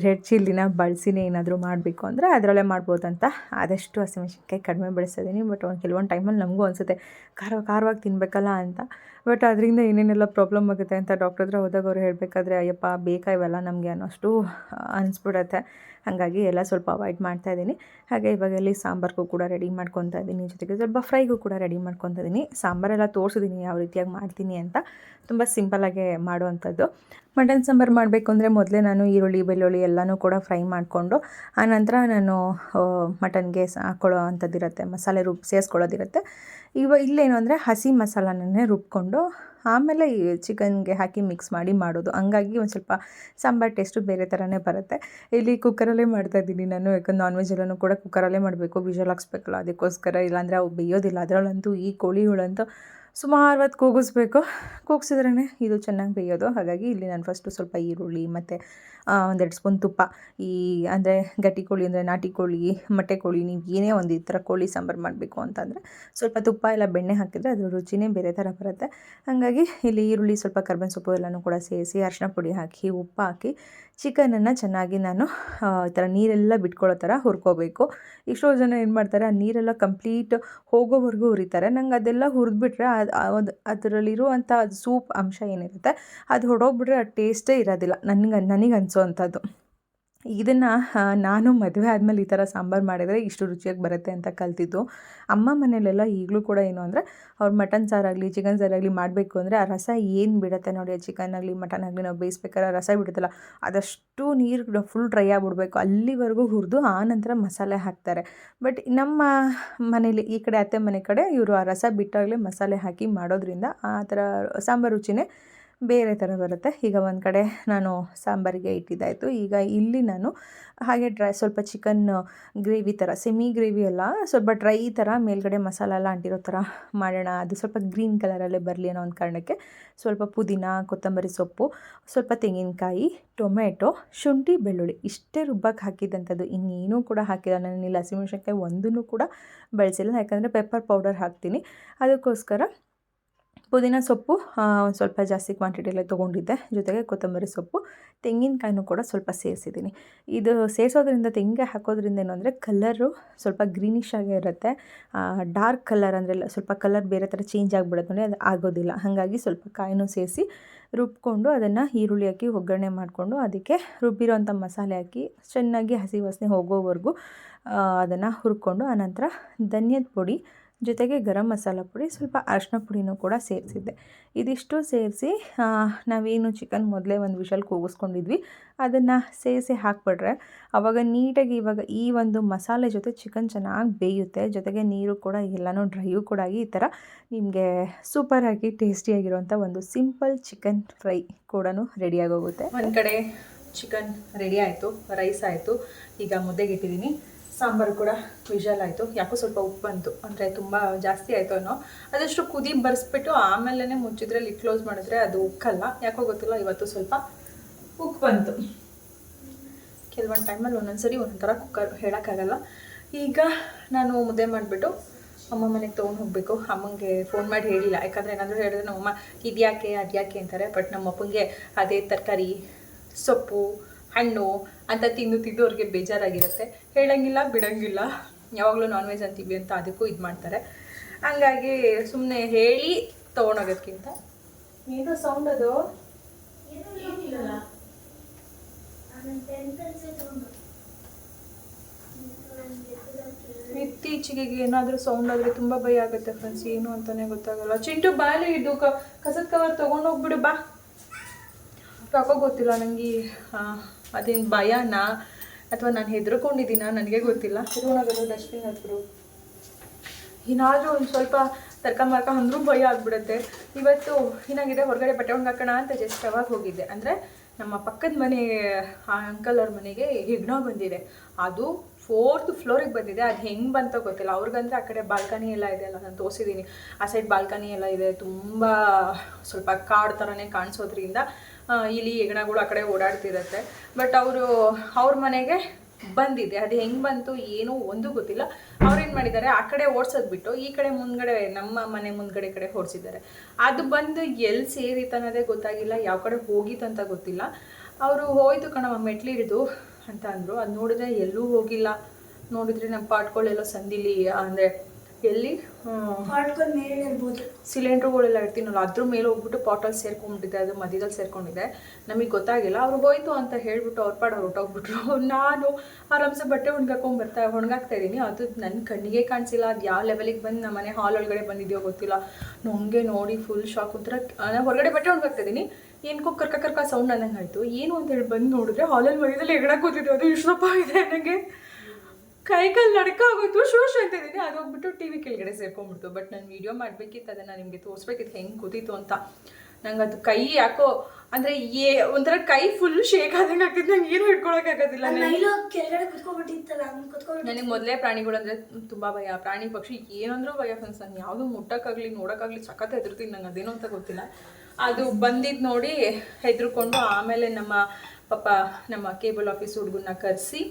ರೆಡ್ ಚಿಲ್ಲಿನ ಬಳಸಿನೇ ಏನಾದರೂ ಮಾಡಬೇಕು ಅಂದರೆ ಅದರಲ್ಲೇ ಮಾಡ್ಬೋದಂತ ಆದಷ್ಟು ಹಸಿಮೆಣ್ಸಿನ್ಕಾಯಿ ಕಡಿಮೆ ಬಳಸ್ತಿದ್ದೀನಿ. ಬಟ್ ಕೆಲವೊಂದು ಟೈಮಲ್ಲಿ ನಮಗೂ ಅನಿಸುತ್ತೆ ಖಾರವಾಗಿ ತಿನ್ನಬೇಕಲ್ಲ ಅಂತ. ಬಟ್ ಅದರಿಂದ ಏನೇನೆಲ್ಲ ಪ್ರಾಬ್ಲಮ್ ಆಗುತ್ತೆ ಅಂತ ಡಾಕ್ಟರ್ ಹತ್ರ ಹೋದಾಗ ಅವ್ರು ಹೇಳಬೇಕಾದ್ರೆ ಅಯ್ಯಪ್ಪ ಬೇಕಾ ಇವೆಲ್ಲ ನಮಗೆ ಅನ್ನೋಷ್ಟು ಅನಿಸ್ಬಿಡುತ್ತೆ. ಹಾಗಾಗಿ ಎಲ್ಲ ಸ್ವಲ್ಪ ಅವಾಯ್ಡ್ ಮಾಡ್ತಾಯಿದ್ದೀನಿ. ಹಾಗೆ ಇವಾಗ ಇಲ್ಲಿ ಸಾಂಬಾರ್ಗೂ ಕೂಡ ರೆಡಿ ಮಾಡ್ಕೊತಾ ಇದ್ದೀನಿ, ಜೊತೆಗೆ ಸ್ವಲ್ಪ ಫ್ರೈಗೂ ಕೂಡ ರೆಡಿ ಮಾಡ್ಕೊತಾ ಇದ್ದೀನಿ. ಸಾಂಬಾರೆಲ್ಲ ತೋರಿಸಿದ್ದೀನಿ ಯಾವ ರೀತಿಯಾಗಿ ಮಾಡ್ತೀನಿ ಅಂತ, ತುಂಬ ಸಿಂಪಲ್ಲಾಗೆ ಮಾಡುವಂಥದ್ದು. ಮಟನ್ ಸಾಂಬಾರು ಮಾಡಬೇಕು ಅಂದರೆ ಮೊದಲೇ ನಾನು ಈರುಳ್ಳಿ, ಬೆಳ್ಳುಳ್ಳಿ ಎಲ್ಲನೂ ಕೂಡ ಫ್ರೈ ಮಾಡಿಕೊಂಡು ಆನಂತರ ನಾನು ಮಟನ್ಗೆ ಹಾಕ್ಕೊಳ್ಳೋ ಅಂಥದ್ದಿರುತ್ತೆ, ಮಸಾಲೆ ಸೇರಿಸ್ಕೊಳ್ಳೋದಿರುತ್ತೆ. ಇಲ್ಲೇನು ಅಂದರೆ ಹಸಿ ಮಸಾಲನೇ ರುಬ್ಕೊಂಡು ಆಮೇಲೆ ಈ ಚಿಕನ್ಗೆ ಹಾಕಿ ಮಿಕ್ಸ್ ಮಾಡಿ ಮಾಡೋದು. ಹಂಗಾಗಿ ಒಂದು ಸ್ವಲ್ಪ ಸಾಂಬಾರು ಟೇಸ್ಟು ಬೇರೆ ಥರನೇ ಬರುತ್ತೆ. ಇಲ್ಲಿ ಕುಕ್ಕರಲ್ಲೇ ಮಾಡ್ತಾಯಿದ್ದೀನಿ ನಾನು, ಯಾಕಂದ್ರೆ ನಾನ್ ವೆಜ್ ಎಲ್ಲನೂ ಕೂಡ ಕುಕ್ಕರಲ್ಲೇ ಮಾಡಬೇಕು, ವಿಷಲ್ ಹಾಕ್ಸ್ಬೇಕಲ್ಲ, ಅದಕ್ಕೋಸ್ಕರ. ಇಲ್ಲಾಂದರೆ ಅವು ಬೇಯೋದಿಲ್ಲ. ಅದರಲ್ಲಂತೂ ಈ ಕೋಳಿಗಳಂತೂ ಸುಮಾರು ಹೊತ್ತು ಕೂಗಿಸಿದ್ರೇ ಇದು ಚೆನ್ನಾಗಿ ಬೇಯೋದು. ಹಾಗಾಗಿ ಇಲ್ಲಿ ನಾನು ಫಸ್ಟು ಸ್ವಲ್ಪ ಈರುಳ್ಳಿ ಮತ್ತು 1-2 ಸ್ಪೂನ್ ತುಪ್ಪ, ಅಂದರೆ ಗಟ್ಟಿ ಕೋಳಿ ಅಂದರೆ ನಾಟಿ ಕೋಳಿ, ಮೊಟ್ಟೆ ಕೋಳಿ, ನೀವು ಏನೇ ಒಂದು ಈ ಥರ ಕೋಳಿ ಸಾಂಬಾರು ಮಾಡಬೇಕು ಅಂತಂದರೆ ಸ್ವಲ್ಪ ತುಪ್ಪ ಇಲ್ಲ ಬೆಣ್ಣೆ ಹಾಕಿದರೆ ಅದ್ರ ರುಚಿನೇ ಬೇರೆ ಥರ ಬರುತ್ತೆ. ಹಾಗಾಗಿ ಇಲ್ಲಿ ಈರುಳ್ಳಿ, ಸ್ವಲ್ಪ ಕರ್ಬೇವಿನ ಸೊಪ್ಪು ಎಲ್ಲನೂ ಕೂಡ ಸೇರಿಸಿ ಅರಿಶಿನ ಪುಡಿ ಹಾಕಿ ಉಪ್ಪು ಹಾಕಿ ಚಿಕನನ್ನು ಚೆನ್ನಾಗಿ ನಾನು ಈ ಥರ ನೀರೆಲ್ಲ ಬಿಟ್ಕೊಳ್ಳೋ ಥರ ಹುರ್ಕೋಬೇಕು. ಎಷ್ಟೋ ಜನ ಏನು ಮಾಡ್ತಾರೆ, ಆ ನೀರೆಲ್ಲ ಕಂಪ್ಲೀಟ್ ಹೋಗೋವರೆಗೂ ಹುರಿತಾರೆ. ನಂಗೆ ಅದೆಲ್ಲ ಹುರಿದ್ಬಿಟ್ರೆ ಅದರಲ್ಲಿರುವಂಥ ಸೂಪ್ ಅಂಶ ಏನಿರುತ್ತೆ ಅದು ಹೊಡೋಗ್ಬಿಟ್ರೆ ಆ ಟೇಸ್ಟೇ ಇರೋದಿಲ್ಲ ನನಗೆ ಅನಿಸೋ ಅಂಥದ್ದು. ಇದನ್ನು ನಾನು ಮದುವೆ ಆದಮೇಲೆ ಈ ಥರ ಸಾಂಬಾರು ಮಾಡಿದರೆ ಇಷ್ಟು ರುಚಿಯಾಗಿ ಬರುತ್ತೆ ಅಂತ ಕಲ್ತಿದ್ದು. ಅಮ್ಮ ಮನೆಯಲ್ಲೆಲ್ಲ ಈಗಲೂ ಕೂಡ ಏನು ಅಂದರೆ ಅವ್ರು ಮಟನ್ ಸಾರಾಗಲಿ ಚಿಕನ್ ಸಾರಾಗಲಿ ಮಾಡಬೇಕು ಅಂದರೆ ಆ ರಸ ಏನು ಬಿಡುತ್ತೆ ನೋಡಿ, ಚಿಕನ್ ಆಗಲಿ ಮಟನ್ ಆಗಲಿ ನಾವು ಬೇಯಿಸ್ಬೇಕಾದ್ರೆ ಆ ರಸ ಬಿಡುತ್ತಲ್ಲ, ಅದಷ್ಟು ನೀರು ಫುಲ್ ಡ್ರೈ ಆಗಿಬಿಡ್ಬೇಕು, ಅಲ್ಲಿವರೆಗೂ ಹುರಿದು ಆನಂತರ ಮಸಾಲೆ ಹಾಕ್ತಾರೆ. ಬಟ್ ನಮ್ಮ ಮನೇಲಿ ಈ ಕಡೆ ಅತ್ತೆ ಮನೆ ಕಡೆ ಇವರು ಆ ರಸ ಬಿಟ್ಟಾಗಲೇ ಮಸಾಲೆ ಹಾಕಿ ಮಾಡೋದ್ರಿಂದ ಆ ಥರ ಸಾಂಬಾರು ರುಚಿನೇ ಬೇರೆ ಥರ ಬರುತ್ತೆ. ಈಗ ಒಂದು ಕಡೆ ನಾನು ಸಾಂಬಾರಿಗೆ ಇಟ್ಟಿದ್ದಾಯಿತು. ಈಗ ಇಲ್ಲಿ ನಾನು ಹಾಗೆ ಸ್ವಲ್ಪ ಚಿಕನ್ ಗ್ರೇವಿ ಥರ, ಸೆಮಿ ಗ್ರೇವಿ ಅಲ್ಲ, ಸ್ವಲ್ಪ ಡ್ರೈ ಥರ ಮೇಲ್ಗಡೆ ಮಸಾಲ ಎಲ್ಲ ಅಂಟಿರೋ ಥರ ಮಾಡೋಣ, ಅದು ಸ್ವಲ್ಪ ಗ್ರೀನ್ ಕಲರಲ್ಲೇ ಬರಲಿ ಅನ್ನೋ ಒಂದು ಕಾರಣಕ್ಕೆ ಸ್ವಲ್ಪ ಪುದೀನ, ಕೊತ್ತಂಬರಿ ಸೊಪ್ಪು, ಸ್ವಲ್ಪ ತೆಂಗಿನಕಾಯಿ, ಟೊಮೆಟೊ, ಶುಂಠಿ, ಬೆಳ್ಳುಳ್ಳಿ ಇಷ್ಟೇ ರುಬ್ಬಕ್ಕೆ ಹಾಕಿದ್ದಂಥದ್ದು. ಇನ್ನೇನೂ ಕೂಡ ಹಾಕಿಲ್ಲ ನಾನು. ಇಲ್ಲಿ ಹಸಿಮೆಣ್ಸಿನ್ಕಾಯಿ ಒಂದೂ ಕೂಡ ಬಳಸಿಲ್ಲ, ಯಾಕಂದರೆ ಪೆಪ್ಪರ್ ಪೌಡರ್ ಹಾಕ್ತೀನಿ. ಅದಕ್ಕೋಸ್ಕರ ಪುದೀನ ಸೊಪ್ಪು ಒಂದು ಸ್ವಲ್ಪ ಜಾಸ್ತಿ ಕ್ವಾಂಟಿಟಿಯಲ್ಲೇ ತೊಗೊಂಡಿದ್ದೆ, ಜೊತೆಗೆ ಕೊತ್ತಂಬರಿ ಸೊಪ್ಪು, ತೆಂಗಿನಕಾಯಿನೂ ಕೂಡ ಸ್ವಲ್ಪ ಸೇರಿಸಿದ್ದೀನಿ. ಇದು ಸೇರಿಸೋದ್ರಿಂದ, ತೆಂಗಿನಕಾಯಿ ಹಾಕೋದ್ರಿಂದ ಏನು ಅಂದರೆ ಕಲರು ಸ್ವಲ್ಪ ಗ್ರೀನಿಶ್ ಆಗೇ ಇರುತ್ತೆ. ಡಾರ್ಕ್ ಕಲರ್ ಅಂದರೆ ಸ್ವಲ್ಪ ಕಲರ್ ಬೇರೆ ಥರ ಚೇಂಜ್ ಆಗಿಬಿಡುತ್ತೆ ನೋಡಿ, ಅದು ಆಗೋದಿಲ್ಲ. ಹಾಗಾಗಿ ಸ್ವಲ್ಪ ಕಾಯಿನೂ ಸೇರಿಸಿ ರುಬ್ಕೊಂಡು ಅದನ್ನು ಈರುಳ್ಳಿ ಹಾಕಿ ಒಗ್ಗರಣೆ ಮಾಡಿಕೊಂಡು ಅದಕ್ಕೆ ರುಬ್ಬಿರೋಂಥ ಮಸಾಲೆ ಹಾಕಿ ಚೆನ್ನಾಗಿ ಹಸಿ ವಾಸನೆ ಹೋಗೋವರೆಗೂ ಅದನ್ನು ಹುರ್ಕೊಂಡು ಆನಂತರ ಧನಿಯದ ಪುಡಿ ಜೊತೆಗೆ ಗರಂ ಮಸಾಲ ಪುಡಿ, ಸ್ವಲ್ಪ ಅರಿಶಿನ ಪುಡಿನೂ ಕೂಡ ಸೇರಿಸಿದ್ದೆ. ಇದಿಷ್ಟು ಸೇರಿಸಿ ನಾವೇನು ಚಿಕನ್ ಮೊದಲೇ ಒಂದು ವಿಷಲ್ ಕೂಗಿಸ್ಕೊಂಡಿದ್ವಿ ಅದನ್ನು ಸೇರಿಸಿ ಹಾಕ್ಬಿಟ್ರೆ ಆವಾಗ ನೀಟಾಗಿ ಇವಾಗ ಈ ಒಂದು ಮಸಾಲೆ ಜೊತೆ ಚಿಕನ್ ಚೆನ್ನಾಗಿ ಬೇಯುತ್ತೆ. ಜೊತೆಗೆ ನೀರು ಕೂಡ ಎಲ್ಲನೂ ಡ್ರೈಯೂ ಕೂಡ ಆಗಿ ಈ ಥರ ನಿಮಗೆ ಸೂಪರಾಗಿ ಟೇಸ್ಟಿಯಾಗಿರುವಂಥ ಒಂದು ಸಿಂಪಲ್ ಚಿಕನ್ ಫ್ರೈ ಕೂಡ ರೆಡಿಯಾಗೋಗುತ್ತೆ. ಒಂದು ಕಡೆ ಚಿಕನ್ ರೆಡಿ ಆಯಿತು, ರೈಸ್ ಆಯಿತು, ಈಗ ಮುದ್ದೆಗೆ ಇಟ್ಟಿದ್ದೀನಿ. ಸಾಂಬಾರು ಕೂಡ ವಿಷಲ್ ಆಯಿತು. ಯಾಕೋ ಸ್ವಲ್ಪ ಉಪ್ಪು ಬಂತು, ಅಂದರೆ ತುಂಬ ಜಾಸ್ತಿ ಆಯಿತು ಅನ್ನೋ. ಅದಷ್ಟು ಕುದಿ ಬರೆಸ್ಬಿಟ್ಟು ಆಮೇಲೆ ಮುಚ್ಚಿದ್ರೆ ಲಿಡ್ ಕ್ಲೋಸ್ ಮಾಡಿದ್ರೆ ಅದು ಉಕ್ಕಲ್ಲ. ಯಾಕೋ ಗೊತ್ತಿಲ್ಲ, ಇವತ್ತು ಸ್ವಲ್ಪ ಉಪ್ಪು ಬಂತು. ಕೆಲವೊಂದು ಟೈಮಲ್ಲಿ ಒಂದೊಂದ್ಸರಿ ಒಂದೊಂಥರ ಕುಕ್ಕರ್ ಹೇಳೋಕ್ಕಾಗಲ್ಲ. ಈಗ ನಾನು ಮುದ್ದೆ ಮಾಡಿಬಿಟ್ಟು ಅಮ್ಮ ಮನೆಗೆ ತೊಗೊಂಡು ಹೋಗಬೇಕು. ಅಮ್ಮಂಗೆ ಫೋನ್ ಮಾಡಿ ಹೇಳಿಲ್ಲ, ಯಾಕಂದರೆ ಏನಾದರೂ ಹೇಳಿದ್ರೆ ನಮ್ಮಮ್ಮ ಇದ್ಯಾಕೆ ಅದ್ಯಾಕೆ ಅಂತಾರೆ. ಬಟ್ ನಮ್ಮ ಅಪ್ಪಂಗೆ ಅದೇ ತರಕಾರಿ, ಸೊಪ್ಪು, ಹಣ್ಣು ಅಂತ ತಿಂದು ಅವ್ರಿಗೆ ಬೇಜಾರಾಗಿರುತ್ತೆ. ಹೇಳಂಗಿಲ್ಲ, ಬಿಡೋಂಗಿಲ್ಲ. ಯಾವಾಗಲೂ ನಾನ್ ವೆಜ್ ಅಂತೀವಿ ಅಂತ ಅದಕ್ಕೂ ಇದು ಮಾಡ್ತಾರೆ. ಹಂಗಾಗಿ ಸುಮ್ಮನೆ ಹೇಳಿ ತೊಗೊಂಡೋಗೋದಕ್ಕಿಂತ ಏನೋ ಸೌಂಡ್ ಅದು ಇತ್ತೀಚೆಗೆ ಏನಾದರೂ ಸೌಂಡ್ ಆದರೆ ತುಂಬ ಭಯ ಆಗುತ್ತೆ ಫ್ರೆಂಡ್ಸ್. ಏನು ಅಂತಲೇ ಗೊತ್ತಾಗಲ್ಲ. ಚಿಂಟು ಬಾಯಲ್ಲಿ ಇದು ಕಸದ ಕವರ್ ತೊಗೊಂಡೋಗ್ಬಿಡು ಬಾ. ಯಾಕೋ ಗೊತ್ತಿಲ್ಲ ನನಗೆ ಅದೇನು ಭಯನಾ ಅಥವಾ ನಾನು ಹೆದರ್ಕೊಂಡಿದ್ದೀನ ನನಗೆ ಗೊತ್ತಿಲ್ಲ. ತೊಗೊಂಡೋಗೋದು ಡಸ್ಟ್ಬಿನ್ ಹತ್ಬಿಡು. ಏನಾದರೂ ಒಂದು ಸ್ವಲ್ಪ ತರ್ಕ ಅಂದರೂ ಭಯ ಆಗಿಬಿಡುತ್ತೆ. ಇವತ್ತು ಏನಾಗಿದೆ, ಹೊರಗಡೆ ಬಟ್ಟೆ ಒಣಗಾಕೋಣ ಅಂತ ಜಸ್ಟ್ ಅವಾಗ ಹೋಗಿದ್ದೆ. ಅಂದರೆ ನಮ್ಮ ಪಕ್ಕದ ಮನೆ ಆ ಅಂಕಲ್ ಅವ್ರ ಮನೆಗೆ ಹೆಗ್ಣ ಬಂದಿದೆ. ಅದು 4th ಫ್ಲೋರಿಗೆ ಬಂದಿದೆ. ಅದು ಹೆಂಗೆ ಬಂತೋ ಗೊತ್ತಿಲ್ಲ. ಅವ್ರಿಗಂದ್ರೆ ಆ ಕಡೆ ಬಾಲ್ಕನಿ ಎಲ್ಲ ಇದೆ ಅಲ್ಲ, ನಾನು ತೋರಿಸಿದ್ದೀನಿ. ಆ ಸೈಡ್ ಬಾಲ್ಕನಿ ಎಲ್ಲ ಇದೆ. ತುಂಬ ಸ್ವಲ್ಪ ಕಾಡು ಥರನೇ ಕಾಣಿಸೋದ್ರಿಂದ ಇಲ್ಲಿ ಹೆಗ್ಣಗಳು ಆ ಕಡೆ ಓಡಾಡ್ತಿರುತ್ತೆ. ಬಟ್ ಅವ್ರ ಮನೆಗೆ ಬಂದಿದೆ. ಅದು ಹೆಂಗೆ ಬಂತು ಏನೋ ಒಂದು ಗೊತ್ತಿಲ್ಲ. ಅವ್ರೇನು ಮಾಡಿದ್ದಾರೆ, ಆ ಕಡೆ ಓಡಿಸೋದು ಬಿಟ್ಟು ಈ ಕಡೆ ಮುಂದ್ಗಡೆ ನಮ್ಮ ಮನೆ ಮುಂದ್ಗಡೆ ಕಡೆ ಓಡಿಸಿದ್ದಾರೆ. ಅದು ಬಂದು ಎಲ್ಲಿ ಸೇರಿತ್ತು ಅನ್ನೋದೇ ಗೊತ್ತಾಗಿಲ್ಲ, ಯಾವ ಕಡೆ ಹೋಗಿತ್ತು ಅಂತ ಗೊತ್ತಿಲ್ಲ. ಅವರು ಹೋಯ್ತು ಕಣವ ಮೆಟ್ಲಿಡಿದು ಅಂತ ಅಂದರು. ಅದು ನೋಡಿದ್ರೆ ಎಲ್ಲೂ ಹೋಗಿಲ್ಲ. ನೋಡಿದ್ರೆ ನಮ್ಮ ಪಾಟ್ಗಳೆಲ್ಲ ಸಂದಿಲಿ, ಅಂದರೆ ಎಲ್ಲಿ ಪಾಟ್ಗಳು ಮೇಲೆ ಇರ್ಬೋದು, ಸಿಲಿಂಡ್ರುಗಳೆಲ್ಲ ಇರ್ತೀನಲ್ಲ ಅದ್ರ ಮೇಲೆ ಹೋಗ್ಬಿಟ್ಟು ಪಾಟಲ್ಲಿ ಸೇರ್ಕೊಂಡ್ಬಿಟ್ಟಿದೆ. ಅದು ಮಧ್ಯದಲ್ಲಿ ಸೇರ್ಕೊಂಡಿದೆ. ನಮಗೆ ಗೊತ್ತಾಗಿಲ್ಲ. ಅವ್ರು ಹೋಯ್ತು ಅಂತ ಹೇಳ್ಬಿಟ್ಟು ಅವ್ರ ಪಾಡು ಹೊರಟೋಗ್ಬಿಟ್ರು. ನಾನು ಆರಾಮ್ಸೆ ಬಟ್ಟೆ ಒಣಗಾಕ್ತಾ ಇದ್ದೀನಿ. ಅದು ನನ್ನ ಕಣ್ಣಿಗೆ ಕಾಣಿಸಿಲ್ಲ. ಅದು ಯಾವ ಲೆವೆಲಿಗೆ ಬಂದು ನಮ್ಮ ಮನೆ ಹಾಲ್ ಒಳಗಡೆ ಬಂದಿದೆಯೋ ಗೊತ್ತಿಲ್ಲ. ನನಗೆ ನೋಡಿ ಫುಲ್ ಶಾಕ್. ಒಂಥರ ನಾನು ಹೊರಗಡೆ ಬಟ್ಟೆ ಒಣಗಾಕ್ತಾ ಇದ್ದೀನಿ, ಏನಕ್ಕೋ ಕರ್ಕ ಸೌಂಡ್ ಅನ್ನಂಗೆ ಆಯಿತು. ಏನು ಅಂತೇಳಿ ಬಂದು ನೋಡಿದ್ರೆ ಹಾಲಲ್ಲಿ ಮೈದಲ್ಲಿ ಹೆಗಣ ಕೂತಿದ್ದು. ಅದು ಇಷ್ಟಪ್ಪ ಇದೆ. ನನಗೆ ಕೈಕಾಲು ನಡ್ಕ ಆಗೋಯ್ತು. ಶೋಶ್ ಅಂತಿದ್ದೀನಿ. ಅದು ಹೋಗ್ಬಿಟ್ಟು ಟಿ.ವಿ ಕೆಳಗಡೆ ಸೇರ್ಕೊಂಡ್ಬಿಡ್ತು. ಬಟ್ ನಾನು ವೀಡಿಯೋ ಮಾಡಬೇಕಿತ್ತು, ಅದನ್ನು ನಿಮಗೆ ತೋರಿಸ್ಬೇಕಿತ್ತು ಹೆಂಗೆ ಕೂತಿತ್ತು ಅಂತ. ನಂಗೆ ಅದು ಕೈ ಯಾಕೋ ಅಂದರೆ ಒಂಥರ ಕೈ ಫುಲ್ ಶೇಕ್ ಆದಂಗೆ ಆಗ್ತಿತ್ತು. ನಂಗೆ ಏನೂ ಹಿಡ್ಕೊಳಕ್ಕಾಗೋದಿಲ್ಲ. ನನಗೆ ಮೊದಲೇ ಪ್ರಾಣಿಗಳು ಅಂದರೆ ತುಂಬ ಭಯ. ಪ್ರಾಣಿ ಪಕ್ಷಿ ಏನಂದ್ರೂ ಭಯ ಫ್ರೆಂಡ್ಸ್. ನಾನು ಯಾವುದೂ ಮುಟ್ಟಕ್ಕಾಗಲಿ ನೋಡೋಕ್ಕಾಗಲಿ ಸಖತ್ ಹೆದರ್ತೀನಿ. ನಂಗೆ ಅದೇನೋ ಅಂತ ಗೊತ್ತಿಲ್ಲ. ಅದು ಬಂದಿದ್ದು ನೋಡಿ ಹೆದರ್ಕೊಂಡು ಆಮೇಲೆ ನಮ್ಮ ಕೇಬಲ್ ಆಫೀಸ್ ಹುಡುಗನ್ನ ಕರೆಸಿ,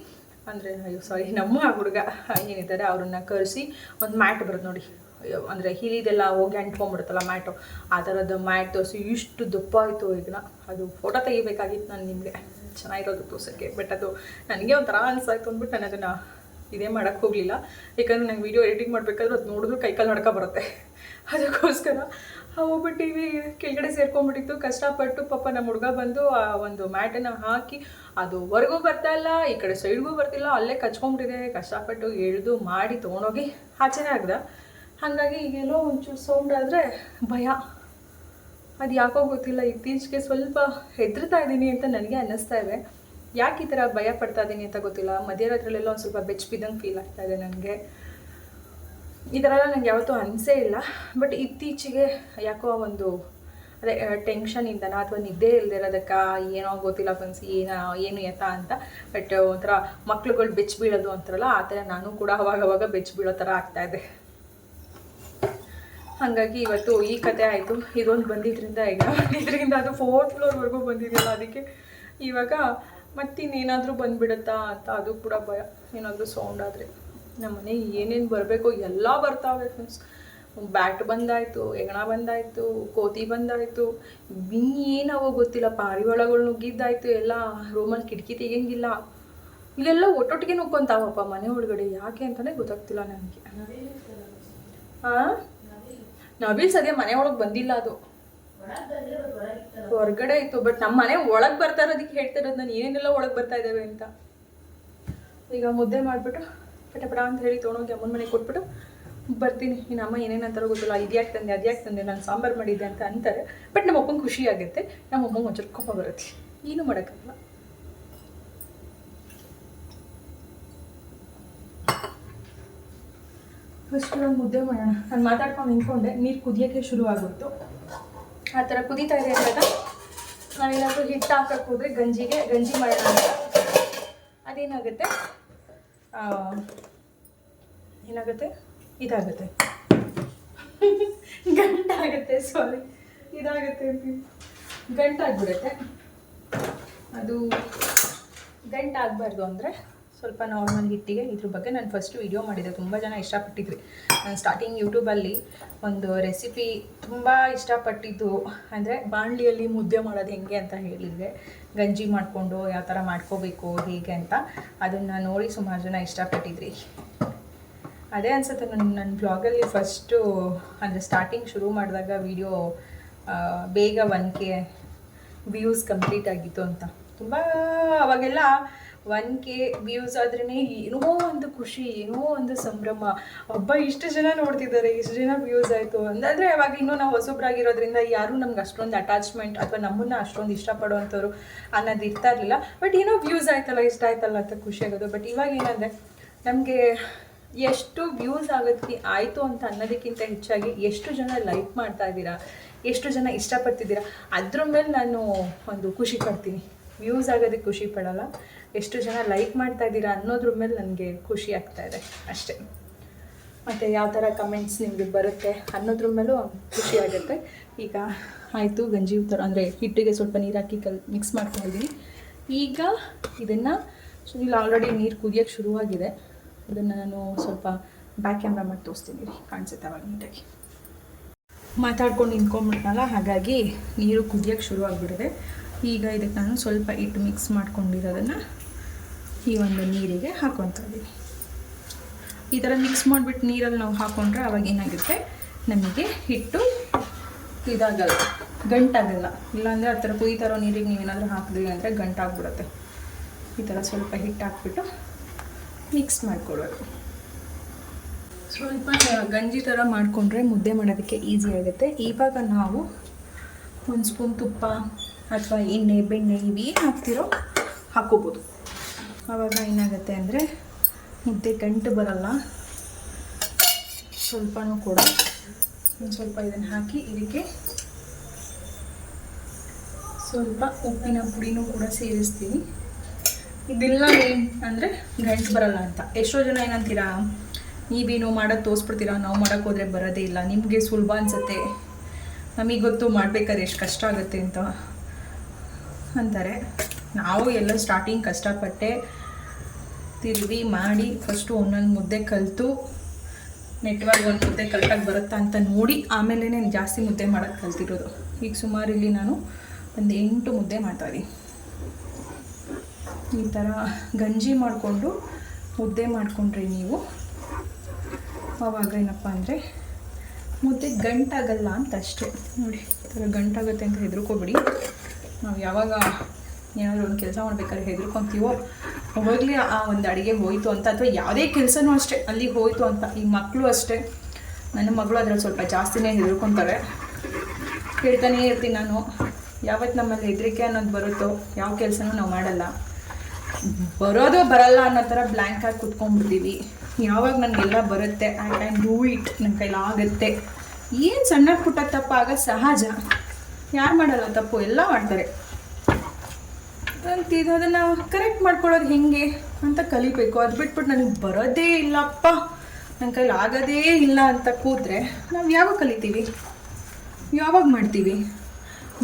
ಅಂದರೆ ನಮ್ಮ ಹುಡುಗ ಏನಿದ್ದಾರೆ ಅವ್ರನ್ನ ಕರೆಸಿ ಒಂದು ಮ್ಯಾಟ್ ಬರೋದು ನೋಡಿ, ಅಂದರೆ ಹಿಲಿದೆಲ್ಲ ಹೋಗಿ ಅಂಟ್ಕೊಂಡ್ಬಿಡುತ್ತಲ್ಲ ಮ್ಯಾಟು, ಆ ಥರದ್ದು ಮ್ಯಾಟ್ ತೋರಿಸಿ ಇಷ್ಟು ದಪ್ಪ ಆಯಿತು. ಈಗ ಅದು ಫೋಟೋ ತೆಗಿಬೇಕಾಗಿತ್ತು ನಾನು ನಿಮಗೆ, ಚೆನ್ನಾಗಿರೋದು ತೋರ್ಸೋಕ್ಕೆ. ಬಟ್ ಅದು ನನಗೆ ಒಂಥರ ಅನಿಸಾಯ್ತು ಅಂದ್ಬಿಟ್ಟು ನಾನು ಅದನ್ನು ಇದೇ ಮಾಡೋಕ್ಕೆ ಹೋಗಲಿಲ್ಲ. ಯಾಕಂದರೆ ನಂಗೆ ವೀಡಿಯೋ ಎಡಿಟಿಂಗ್ ಮಾಡಬೇಕಾದ್ರೆ ಅದು ನೋಡಿದ್ರು ಕೈಕಾಲು ನಡ್ಕ ಬರುತ್ತೆ. ಅದಕ್ಕೋಸ್ಕರ ಹೋಗ್ಬಿಟ್ಟು ಟಿ.ವಿ ಕೆಳಗಡೆ ಸೇರ್ಕೊಂಡ್ಬಿಟ್ಟಿತ್ತು. ಕಷ್ಟಪಟ್ಟು ಪಾಪ ನಮ್ಮ ಹುಡುಗ ಬಂದು ಆ ಒಂದು ಮ್ಯಾಟನ್ನು ಹಾಕಿ, ಅದು ಹೊರಗೂ ಬರ್ತಾ ಇಲ್ಲ, ಈ ಕಡೆ ಸೈಡ್ಗೂ ಬರ್ತಿಲ್ಲ, ಅಲ್ಲೇ ಕಚ್ಕೊಂಡ್ಬಿಟ್ಟಿದೆ. ಕಷ್ಟಪಟ್ಟು ಎಳೆದು ಮಾಡಿ ತೊಗೊಂಡೋಗಿ ಆಚೆನೇ ಆಗ್ದ. ಹಾಗಾಗಿ ಈಗೆಲ್ಲೋ ಒಂಚೂರು ಸೌಂಡ್ ಆದರೆ ಭಯ. ಅದು ಯಾಕೋ ಗೊತ್ತಿಲ್ಲ, ಇತ್ತೀಚೆಗೆ ಸ್ವಲ್ಪ ಹೆದರ್ತಾ ಇದ್ದೀನಿ ಅಂತ ನನಗೆ ಅನ್ನಿಸ್ತಾ ಇದೆ. ಯಾಕೆ ಈ ಥರ ಭಯ ಪಡ್ತಾ ಇದ್ದೀನಿ ಅಂತ ಗೊತ್ತಿಲ್ಲ. ಮಧ್ಯರಾತ್ರಿಯಲ್ಲೆಲ್ಲ ಒಂದು ಸ್ವಲ್ಪ ಬೆಚ್ಚ ಬಿದ್ದಂಗೆ ಫೀಲ್ ಆಗ್ತಾ ಇದೆ ನನಗೆ. ಈ ಥರ ಎಲ್ಲ ನನಗೆ ಯಾವತ್ತೂ ಅನಿಸೇ ಇಲ್ಲ. ಬಟ್ ಇತ್ತೀಚೆಗೆ ಯಾಕೋ ಒಂದು ಅದೇ ಟೆನ್ಷನಿಂದನ ಅಥವಾ ನಿದ್ದೆ ಇಲ್ದಿರೋದಕ್ಕೆ ಏನೋ ಗೊತ್ತಿಲ್ಲ ಫ್ರೆಂಡ್ಸ್, ಏನು ಎತ್ತ ಅಂತ. ಬಟ್ ಒಂಥರ ಮಕ್ಳುಗಳು ಬೆಚ್ಚ ಬೀಳೋದು ಅಂತಾರಲ್ಲ, ಆ ಥರ ನಾನು ಕೂಡ ಅವಾಗವಾಗ ಬೆಚ್ಚ ಬೀಳೋ ಥರ ಆಗ್ತಾಯಿದೆ. ಹಾಗಾಗಿ ಇವತ್ತು ಈ ಕತೆ ಆಯಿತು. ಇದೊಂದು ಬಂದಿದ್ದರಿಂದ ಅದು 4th ಫ್ಲೋರ್ವರೆಗೂ ಬಂದಿದೆಯಲ್ಲ, ಅದಕ್ಕೆ ಇವಾಗ ಮತ್ತಿನ್ನೇನಾದರೂ ಬಂದುಬಿಡುತ್ತಾ ಅಂತ ಅದು ಕೂಡ ಭಯ. ಏನಾದರೂ ಸೌಂಡ್ ಆದರೆ ನಮ್ಮ ಮನೆಗೆ ಏನೇನು ಬರಬೇಕು ಎಲ್ಲ ಬರ್ತಾವೆ ಫ್ರೆಂಡ್ಸ್. ಬ್ಯಾಟ್ ಬಂದಾಯಿತು, ಹೆಗಣ ಬಂದಾಯಿತು, ಕೋತಿ ಬಂದಾಯಿತು, ಏನವೋ ಗೊತ್ತಿಲ್ಲ, ಪಾರಿವಾಳಗಳು ನುಗ್ಗಿದ್ದಾಯಿತು. ಎಲ್ಲ ರೂಮಲ್ಲಿ ಕಿಟಕಿ ತೆಗಿಯಂಗಿಲ್ಲ. ಇಲ್ಲೆಲ್ಲ ಒಟ್ಟೊಟ್ಟಿಗೆ ನುಗ್ಕೊಂತಾವಪ್ಪ ಮನೆ ಒಳಗಡೆ. ಯಾಕೆ ಅಂತಲೇ ಗೊತ್ತಾಗ್ತಿಲ್ಲ ನನಗೆ. ನವಿಲ್ ಸದ್ಯ ಮನೆ ಒಳಗೆ ಬಂದಿಲ್ಲ, ಅದು ಹೊರಗಡೆ ಇತ್ತು. ಬಟ್ ನಮ್ಮ ಮನೆ ಒಳಗೆ ಬರ್ತಾ ಇರೋದಕ್ಕೆ ಹೇಳ್ತಾ ಇರೋದು ನಾನು, ಏನೇನೆಲ್ಲ ಒಳಗೆ ಬರ್ತಾ ಇದ್ದಾವೆ ಅಂತ. ಈಗ ಮುದ್ದೆ ಮಾಡಿಬಿಟ್ಟು ಪಟ ಅಂತ ಹೇಳಿ ತೊಗೊಂಡೋಗಿ ಅಮ್ಮನ ಮನೆಗೆ ಕೊಟ್ಬಿಟ್ಟು ಬರ್ತೀನಿ. ಇನ್ನು ಅಮ್ಮ ಏನೇನು ಅಂತಾರೋ ಗೊತ್ತಿಲ್ಲ. ಇದ್ಯಾಕೆ ತಂದೆ ಅದ್ಯಾಕೆ ತಂದೆ, ನಾನು ಸಾಂಬಾರು ಮಾಡಿದ್ದೆ ಅಂತ ಅಂತಾರೆ. ಬಟ್ ನಮ್ಮ ಅಪ್ಪಂಗೆ ಖುಷಿ ಆಗುತ್ತೆ, ನಮ್ಮ ಅಮ್ಮಂಗೆ ಒಂಚೂರು ಕೋಪ ಬರುತ್ತೆ. ಏನೂ ಮಾಡೋಕ್ಕಾಗಲ್ಲ. ಫಸ್ಟ್ ನಾನು ಮುದ್ದೆ ಮಾಡೋಣ. ನಾನು ಮಾತಾಡ್ಕೊಂಡು ನಿಂತ್ಕೊಂಡೆ, ನೀರು ಕುದಿಯೋಕ್ಕೆ ಶುರು ಆಗೋಯ್ತು. ಆ ಥರ ಕುದೀತಾ ಇದೆ ಅಂದಾಗ ನಾವೇನಾದರೂ ಹಿಟ್ಟು ಹಾಕಕ್ಕೆ ಹೋದರೆ ಗಂಜಿ ಮಾಡೋಣ ಅಂತ ಅದೇನಾಗುತ್ತೆ, ಏನಾಗುತ್ತೆ, ಇದಾಗುತ್ತೆ, ಗಂಟಾಗುತ್ತೆ, ಸಾರಿ ಇದಾಗುತ್ತೆ, ಗಂಟಾಗ್ಬಿಡುತ್ತೆ. ಅದು ಗಂಟಾಗಬಾರ್ದು ಅಂದರೆ ಸ್ವಲ್ಪ ನಾರ್ಮಲ್ ಹಿಟ್ಟಿಗೆ ಇದ್ರ ಬಗ್ಗೆ ನಾನು ಫಸ್ಟ್ ವಿಡಿಯೋ ಮಾಡಿದ್ದೆ, ತುಂಬ ಜನ ಇಷ್ಟಪಟ್ಟಿದ್ರಿ. ನಾನು ಸ್ಟಾರ್ಟಿಂಗ್ ಯೂಟ್ಯೂಬಲ್ಲಿ ಒಂದು ರೆಸಿಪಿ ತುಂಬ ಇಷ್ಟಪಟ್ಟಿದ್ದು ಅಂದರೆ ಬಾಣಲಿಯಲ್ಲಿ ಮುದ್ದೆ ಮಾಡೋದು ಹೆಂಗೆ ಅಂತ ಹೇಳಿದರೆ, ಗಂಜಿ ಮಾಡಿಕೊಂಡು ಯಾವ ಥರ ಮಾಡ್ಕೋಬೇಕು ಹೇಗೆ ಅಂತ ಅದನ್ನು ನೋಡಿ ಸುಮಾರು ಜನ ಇಷ್ಟಪಟ್ಟಿದ್ರಿ. ಅದೇ ಅನ್ಸುತ್ತೆ ನನ್ನ ಬ್ಲಾಗಲ್ಲಿ ಫಸ್ಟು ಅಂದರೆ ಸ್ಟಾರ್ಟಿಂಗ್ ಶುರು ಮಾಡಿದಾಗ ವಿಡಿಯೋ ಬೇಗ 1K ವ್ಯೂಸ್ ಕಂಪ್ಲೀಟ್ ಆಗಿತ್ತು ಅಂತ. ತುಂಬ ಅವಾಗೆಲ್ಲ 1K ವ್ಯೂಸ್ ಆದ್ರೇ ಏನೋ ಒಂದು ಖುಷಿ, ಏನೋ ಒಂದು ಸಂಭ್ರಮ, ಒಬ್ಬ ಇಷ್ಟು ಜನ ನೋಡ್ತಿದ್ದಾರೆ, ಇಷ್ಟು ಜನ ವ್ಯೂಸ್ ಆಯಿತು ಅಂದರೆ. ಅವಾಗ ಇನ್ನೂ ನಾವು ಹೊಸಬ್ರಾಗಿರೋದ್ರಿಂದ ಯಾರೂ ನಮ್ಗೆ ಅಷ್ಟೊಂದು ಅಟ್ಯಾಚ್ಮೆಂಟ್ ಅಥವಾ ನಮ್ಮನ್ನು ಅಷ್ಟೊಂದು ಇಷ್ಟಪಡುವಂಥವ್ರು ಅನ್ನೋದು ಇರ್ತಾ ಇರಲಿಲ್ಲ. ಬಟ್ ಏನೋ ವ್ಯೂಸ್ ಆಯ್ತಲ್ಲ, ಇಷ್ಟ ಆಯ್ತಲ್ಲ ಅಂತ ಖುಷಿ ಆಗೋದು. ಬಟ್ ಇವಾಗ ಏನಂದರೆ ನಮಗೆ ಎಷ್ಟು ವ್ಯೂಸ್ ಆಯಿತು ಅಂತ ಅನ್ನೋದಕ್ಕಿಂತ ಹೆಚ್ಚಾಗಿ ಎಷ್ಟು ಜನ ಲೈಕ್ ಮಾಡ್ತಾ ಇದ್ದೀರಾ, ಎಷ್ಟು ಜನ ಇಷ್ಟಪಡ್ತಿದ್ದೀರಾ ಅದ್ರ ಮೇಲೆ ನಾನು ಒಂದು ಖುಷಿ ಪಡ್ತೀನಿ. ವ್ಯೂಸ್ ಆಗೋದಕ್ಕೆ ಖುಷಿ ಪಡಲ್ಲ, ಎಷ್ಟು ಜನ ಲೈಕ್ ಮಾಡ್ತಾ ಇದ್ದೀರಾ ಅನ್ನೋದ್ರ ಮೇಲೆ ನನಗೆ ಖುಷಿ ಆಗ್ತಾ ಇದೆ ಅಷ್ಟೇ. ಮತ್ತು ಯಾವ ಥರ ಕಮೆಂಟ್ಸ್ ನಿಮಗೆ ಬರುತ್ತೆ ಅನ್ನೋದ್ರ ಮೇಲೂ ಖುಷಿ ಆಗುತ್ತೆ. ಈಗ ಆಯಿತು, ಗಂಜಿ ಥರ ಅಂದರೆ ಹಿಟ್ಟಿಗೆ ಸ್ವಲ್ಪ ನೀರು ಹಾಕಿ ಮಿಕ್ಸ್ ಮಾಡ್ಕೊಂಡಿದ್ದೀನಿ. ಈಗ ಇದನ್ನು ಇಲ್ಲಿ ಆಲ್ರೆಡಿ ನೀರು ಕುದಿಯೋಕ್ಕೆ ಶುರುವಾಗಿದೆ. ಅದನ್ನು ನಾನು ಸ್ವಲ್ಪ ಬ್ಯಾಕ್ ಕ್ಯಾಮ್ರಾ ಮಾಡಿ ತೋರಿಸ್ತೀನಿ, ಕಾಣಿಸುತ್ತೆ ಅವಾಗ ನೀಟಾಗಿ. ಮಾತಾಡ್ಕೊಂಡು ನಿಂತ್ಕೊಂಡ್ಬಿಟ್ನಲ್ಲ, ಹಾಗಾಗಿ ನೀರು ಕುದಿಯೋಕ್ಕೆ ಶುರುವಾಗ್ಬಿಟ್ಟಿದೆ. ಈಗ ಇದಕ್ಕೆ ನಾನು ಸ್ವಲ್ಪ ಹಿಟ್ಟು ಮಿಕ್ಸ್ ಮಾಡ್ಕೊಂಡಿರೋದನ್ನು ಈ ಒಂದು ನೀರಿಗೆ ಹಾಕ್ಕೊತಾ ಇದ್ದೀನಿ. ಈ ಥರ ಮಿಕ್ಸ್ ಮಾಡಿಬಿಟ್ಟು ನೀರಲ್ಲಿ ನಾವು ಹಾಕ್ಕೊಂಡ್ರೆ ಅವಾಗ ಏನಾಗುತ್ತೆ, ನಮಗೆ ಹಿಟ್ಟು ಇದಾಗಲ್ಲ, ಗಂಟಾಗಲ್ಲ. ಇಲ್ಲಾಂದರೆ ಆ ಥರ ಕುಯ್ತಾರೋ ನೀರಿಗೆ ನೀವೇನಾದರೂ ಹಾಕಿದ್ರಿ ಅಂದರೆ ಗಂಟಾಗ್ಬಿಡುತ್ತೆ. ಈ ಥರ ಸ್ವಲ್ಪ ಹಿಟ್ಟು ಹಾಕ್ಬಿಟ್ಟು ಮಿಕ್ಸ್ ಮಾಡಿಕೊಡೋದು. ಸ್ವಲ್ಪ ಗಂಜಿ ಥರ ಮಾಡಿಕೊಂಡ್ರೆ ಮುದ್ದೆ ಮಾಡೋದಕ್ಕೆ ಈಸಿ ಆಗುತ್ತೆ. ಇವಾಗ ನಾವು ಒಂದು ಸ್ಪೂನ್ ತುಪ್ಪ ಅಥವಾ ಎಣ್ಣೆ, ಬೆಣ್ಣೆ ಇವೇನು ಹಾಕ್ತಿರೋ ಹಾಕ್ಕೋಬೋದು. ಆವಾಗ ಏನಾಗುತ್ತೆ ಅಂದರೆ ಮುದ್ದೆ ಗಂಟು ಬರಲ್ಲ. ಸ್ವಲ್ಪನೂ ಕೂಡ ಒಂದು ಸ್ವಲ್ಪ ಇದನ್ನು ಹಾಕಿ ಇದಕ್ಕೆ ಸ್ವಲ್ಪ ಉಪ್ಪಿನ ಪುಡಿನೂ ಕೂಡ ಸೇರಿಸ್ತೀನಿ. ಇದೆಲ್ಲ ಏನು ಅಂದರೆ ಗಂಟು ಬರಲ್ಲ ಅಂತ. ಎಷ್ಟೋ ಜನ ಏನಂತೀರಾ, ನೀವೇನು ಮಾಡೋದು ತೋರಿಸ್ಬಿಡ್ತೀರಾ, ನಾವು ಮಾಡೋಕ್ಕೆ ಹೋದರೆ ಬರೋದೇ ಇಲ್ಲ, ನಿಮಗೆ ಸುಲಭ ಅನಿಸುತ್ತೆ, ನಮಗೆ ಗೊತ್ತು ಮಾಡಬೇಕಾದ್ರೆ ಎಷ್ಟು ಕಷ್ಟ ಆಗುತ್ತೆ ಅಂತ ಅಂತಾರೆ. ನಾವು ಎಲ್ಲ ಸ್ಟಾರ್ಟಿಂಗ್ ಕಷ್ಟಪಟ್ಟೆ ತಿರುವಿ ಮಾಡಿ ಫಸ್ಟು ಒಂದೊಂದು ಮುದ್ದೆ ಕಲಿತು ನೆಟ್ವಾಗಿ ಒಂದು ಮುದ್ದೆ ಕರೆಕ್ಟಾಗಿ ಬರುತ್ತಾ ಅಂತ ನೋಡಿ ಆಮೇಲೆ ಜಾಸ್ತಿ ಮುದ್ದೆ ಮಾಡೋದು ಕಲ್ತಿರೋದು. ಈಗ ಸುಮಾರು ಇಲ್ಲಿ ನಾನು ಒಂದು 8 ಮುದ್ದೆ ಮಾಡ್ತಾಯಿದ್ದೀನಿ. ಈ ಥರ ಗಂಜಿ ಮಾಡಿಕೊಂಡು ಮುದ್ದೆ ಮಾಡಿಕೊಂಡ್ರೆ ನೀವು ಆವಾಗ ಏನಪ್ಪ ಅಂದರೆ ಮುದ್ದೆ ಗಂಟಾಗಲ್ಲ ಅಂತ ಅಷ್ಟೇ. ನೋಡಿ, ಈ ಥರ ಗಂಟಾಗುತ್ತೆ ಅಂತ ಹೆದರ್ಕೋಬೇಡಿ. ನಾವು ಯಾವಾಗ ಏನಾದರೂ ಒಂದು ಕೆಲಸ ಮಾಡ್ಬೇಕಾದ್ರೆ ಹೆದರ್ಕೊತೀವೋ ಹೋಗಲಿ ಆ ಒಂದು ಅಡುಗೆ ಹೋಯಿತು ಅಂತ, ಅಥವಾ ಯಾವುದೇ ಕೆಲಸನೂ ಅಷ್ಟೇ ಅಲ್ಲಿಗೆ ಹೋಯಿತು ಅಂತ. ಈ ಮಕ್ಕಳು ಅಷ್ಟೇ, ನನ್ನ ಮಗಳು ಅದರಲ್ಲಿ ಸ್ವಲ್ಪ ಜಾಸ್ತಿನೇ ಹೆದರ್ಕೊತಾರೆ. ಹೇಳ್ತಾನೇ ಇರ್ತೀನಿ ನಾನು, ಯಾವತ್ತು ನಮ್ಮಲ್ಲಿ ಹೆದರಿಕೆ ಅನ್ನೋದು ಬರುತ್ತೋ ಯಾವ ಕೆಲಸನೂ ನಾವು ಮಾಡಲ್ಲ. ಬರೋದು ಬರಲ್ಲ ಅನ್ನೋ ಥರ ಬ್ಲ್ಯಾಂಕ್ ಆಗಿ ಕುತ್ಕೊಂಡ್ಬಿಡ್ತೀವಿ. ಯಾವಾಗ ನನಗೆಲ್ಲ ಬರುತ್ತೆ, ಐ ಕ್ಯಾನ್ ಡೂ ಇಟ್, ನನ್ನ ಕೈಲಾಗುತ್ತೆ. ಏನು ಸಣ್ಣ ಪುಟ್ಟ ತಪ್ಪ ಆಗ ಸಹಜ, ಯಾರು ಮಾಡಲ್ಲ ತಪ್ಪು, ಎಲ್ಲ ಮಾಡ್ತಾರೆ. ಅಂತಿದ್ದು ಅದನ್ನು ಕರೆಕ್ಟ್ ಮಾಡ್ಕೊಳ್ಳೋದು ಹೇಗೆ ಅಂತ ಕಲಿಬೇಕು. ಅದು ಬಿಟ್ಬಿಟ್ಟು ನನಗೆ ಬರೋದೇ ಇಲ್ಲಪ್ಪ, ನನ್ನ ಕೈಲಿ ಆಗೋದೇ ಇಲ್ಲ ಅಂತ ಕೂತ್ರೆ ನಾವು ಯಾವಾಗ ಕಲಿತೀವಿ, ಯಾವಾಗ ಮಾಡ್ತೀವಿ?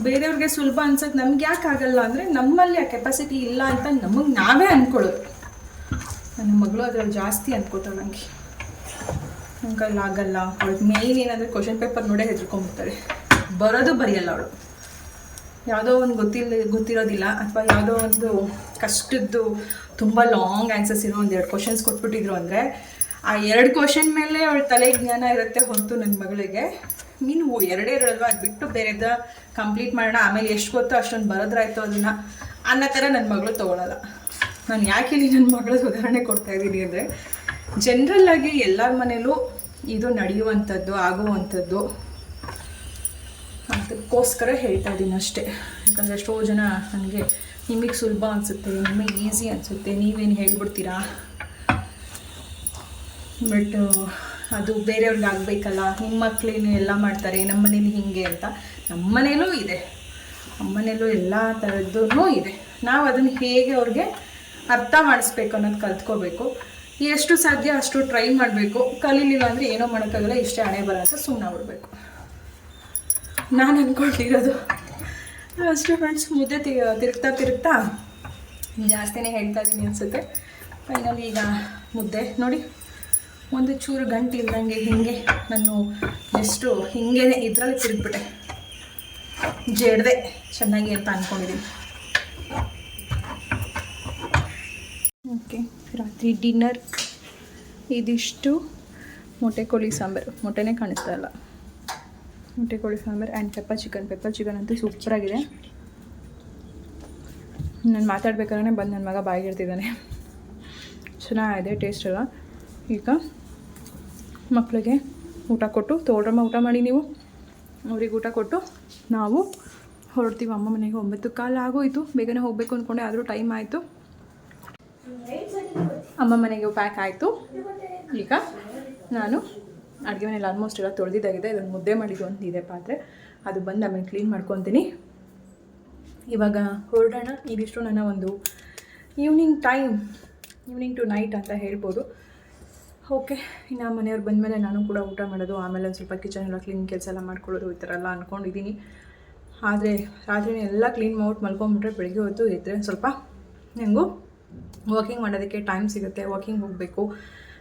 ಬೇರೆಯವ್ರಿಗೆ ಸುಲಭ ಅನ್ಸೋದು ನಮ್ಗೆ ಯಾಕೆ ಆಗಲ್ಲ ಅಂದರೆ ನಮ್ಮಲ್ಲಿ ಆ ಕೆಪಾಸಿಟಿ ಇಲ್ಲ ಅಂತ ನಮಗೆ ನಾವೇ ಅಂದ್ಕೊಳ್ಳೋದು. ನನ್ನ ಮಗಳು ಅದ್ರಲ್ಲಿ ಜಾಸ್ತಿ ಅಂದ್ಕೋತಾಳೆ, ನನ್ನ ಕೈಲಿ ಆಗಲ್ಲ. ಅವಳಿಗೆ ಮೇಯ್ನ್ ಏನಂದರೆ ಕ್ವಶನ್ ಪೇಪರ್ ನೋಡೇ ಹೆದರ್ಕೊಂಡ್ಬಿಡ್ತಾರೆ, ಬರೋದು ಬರೆಯಲ್ಲ ಅವಳು. ಯಾವುದೋ ಒಂದು ಗೊತ್ತಿರೋದಿಲ್ಲ ಅಥವಾ ಯಾವುದೋ ಒಂದು ಕಷ್ಟದ್ದು ತುಂಬ ಲಾಂಗ್ ಆನ್ಸರ್ಸ್ ಇರೋ ಒಂದು 2 ಕ್ವಶನ್ಸ್ ಕೊಟ್ಬಿಟ್ಟಿದ್ರು ಅಂದರೆ ಆ 2 ಕ್ವಶನ್ ಮೇಲೆ ಅವಳ ತಲೆ ಜ್ಞಾನ ಇರುತ್ತೆ ಹೊರತು ನನ್ನ ಮಗಳಿಗೆ ನೀನು 2 ಇರೋಲ್ವ, ಅದು ಬಿಟ್ಟು ಬೇರೆದ ಕಂಪ್ಲೀಟ್ ಮಾಡೋಣ, ಆಮೇಲೆ ಎಷ್ಟು ಗೊತ್ತೋ ಅಷ್ಟೊಂದು ಬರೋದ್ರಾಯ್ತು ಅದನ್ನು ಅನ್ನೋ ಥರ ನನ್ನ ಮಗಳು ತೊಗೊಳಲ್ಲ. ನಾನು ಯಾಕೆ ಇಲ್ಲಿ ನನ್ನ ಮಗಳದ್ದು ಉದಾಹರಣೆ ಕೊಡ್ತಾಯಿದ್ದೀನಿ ಅಂದರೆ ಜನ್ರಲ್ಲಾಗಿ ಎಲ್ಲರ ಮನೇಲೂ ಇದು ನಡೆಯುವಂಥದ್ದು, ಆಗುವಂಥದ್ದು. ಅದಕ್ಕೋಸ್ಕರ ಹೇಳ್ತಾ ಇದ್ದೀನಿ ಅಷ್ಟೇ. ಯಾಕಂದರೆ ಎಷ್ಟೋ ಜನ ನನಗೆ ನಿಮಗೆ ಸುಲಭ ಅನಿಸುತ್ತೆ, ನಿಮಗೆ ಈಸಿ ಅನಿಸುತ್ತೆ, ನೀವೇನು ಹೇಳ್ಬಿಡ್ತೀರಾ, ಬಟ್ ಅದು ಬೇರೆಯವ್ರಿಗೆ ಆಗಬೇಕಲ್ಲ, ನಿಮ್ಮ ಮಕ್ಕಳೇನು ಎಲ್ಲ ಮಾಡ್ತಾರೆ, ನಮ್ಮ ಮನೇಲಿ ಹೀಗೆ ಅಂತ. ನಮ್ಮ ಮನೇಲೂ ಇದೆ, ನಮ್ಮ ಮನೇಲೂ ಎಲ್ಲ ಥರದ್ದೂ ಇದೆ. ನಾವು ಅದನ್ನು ಹೇಗೆ ಅವ್ರಿಗೆ ಅರ್ಥ ಮಾಡಿಸ್ಬೇಕು ಅನ್ನೋದು ಕಲ್ತ್ಕೋಬೇಕು. ಎಷ್ಟು ಸಾಧ್ಯ ಅಷ್ಟು ಟ್ರೈ ಮಾಡಬೇಕು. ಕಲೀಲಿಲ್ಲ ಅಂದರೆ ಏನೋ ಮಾಡೋಕ್ಕಾಗಲ್ಲ, ಇಷ್ಟೇ ಹಣೆ ಬರ ಅಂತ ಸುಮ್ಮನೆ ಬಿಡಬೇಕು. ನಾನು ಅಂದ್ಕೊಂಡಿರೋದು ಅಷ್ಟೇ ಫ್ರೆಂಡ್ಸ್. ಮುದ್ದೆ ತಿರುಗ್ತಾ ಜಾಸ್ತಿನೇ ಹೇಳ್ತಾ ಇದ್ದೀನಿ ಅನಿಸುತ್ತೆ. ಫೈನಲಿ ಈಗ ಮುದ್ದೆ ನೋಡಿ, ಒಂದು ಚೂರು ಗಂಟು ಇಲ್ದಂಗೆ ಹಿಂಗೆ ನಾನು ಎಷ್ಟು ಹಿಂಗೆ ಇದರಲ್ಲಿ ತಿರುಗಿಬಿಟ್ಟೆ, ಜೇಡ್ದೆ ಚೆನ್ನಾಗಿ ಅಂತ ಅಂದ್ಕೊಂಡಿದ್ದೀನಿ. ಓಕೆ, ರಾತ್ರಿ ಡಿನ್ನರ್ ಇದಿಷ್ಟು ಮೊಟ್ಟೆ ಕೋಳಿ ಸಾಂಬಾರು. ಮೊಟ್ಟೆನೇ ಕಾಣಿಸ್ತಾ ಇಲ್ಲ. ಮೊಟ್ಟೆ ಕೋಳಿ ಸಾಂಬಾರು ಆ್ಯಂಡ್ ಪೆಪ್ಪರ್ ಚಿಕನ್ ಅಂತೂ ಸೂಪರಾಗಿದೆ. ನಾನು ಮಾತಾಡ್ಬೇಕಾದ್ರೆ ಬಂದು ನನ್ನ ಮಗ ಬಾಯಿಗಿಡ್ತಿದ್ದಾನೆ. ಚೆನ್ನಾಗಿದೆ ಟೇಸ್ಟ್ ಎಲ್ಲ. ಈಗ ಮಕ್ಕಳಿಗೆ ಊಟ ಕೊಟ್ಟು ತೋಡ್ರಮ್ಮ ಊಟ ಮಾಡಿ, ನೀವು ಅವ್ರಿಗೆ ಊಟ ಕೊಟ್ಟು ನಾವು ಹೊರಡ್ತೀವಿ ಅಮ್ಮ ಮನೆಗೆ. 9:15 ಆಗೋಯಿತು. ಬೇಗನೆ ಹೋಗಬೇಕು ಅಂದ್ಕೊಂಡೆ, ಆದರೂ ಟೈಮ್ ಆಯಿತು. ಅಮ್ಮ ಮನೆಗೆ ಪ್ಯಾಕ್ ಆಯಿತು. ಈಗ ನಾನು ಅಡುಗೆ ಮನೇಲಿ ಆಲ್ಮೋಸ್ಟ್ ಎಲ್ಲ ತೊಳೆದಿದ್ದಾಗಿದೆ. ಇದನ್ನು ಮುದ್ದೆ ಮಾಡಿದ್ದು ಅಂತಿದೆ ಪಾತ್ರೆ, ಅದು ಬಂದು ಆಮೇಲೆ ಕ್ಲೀನ್ ಮಾಡ್ಕೊತೀನಿ. ಇವಾಗ ಹೊರಡೋಣ. ಇದಿಷ್ಟು ನನ್ನ ಒಂದು ಈವ್ನಿಂಗ್ ಟು ನೈಟ್ ಅಂತ ಹೇಳ್ಬೋದು. ಓಕೆ, ಇನ್ನು ಮನೆಯವ್ರು ಬಂದಮೇಲೆ ನಾನು ಕೂಡ ಊಟ ಮಾಡೋದು, ಆಮೇಲೆ ಒಂದು ಸ್ವಲ್ಪ ಕಿಚನ್ ಎಲ್ಲ ಕ್ಲೀನ್ ಕೆಲಸ ಎಲ್ಲ ಮಾಡ್ಕೊಳ್ಳೋದು, ಈ ಥರ ಎಲ್ಲ ಅಂದ್ಕೊಂಡಿದ್ದೀನಿ. ಆದರೆ ರಾತ್ರಿನೇ ಎಲ್ಲ ಕ್ಲೀನ್ ಮಾಡ್ಬಿಟ್ಟು ಮಲ್ಕೊಂಬಿಟ್ರೆ ಬೆಳಗ್ಗೆ ಹೊತ್ತು ಎದ್ದರೆ ಸ್ವಲ್ಪ ನನಗೂ ವಾಕಿಂಗ್ ಮಾಡೋದಕ್ಕೆ ಟೈಮ್ ಸಿಗುತ್ತೆ. ವಾಕಿಂಗ್ ಹೋಗಬೇಕು.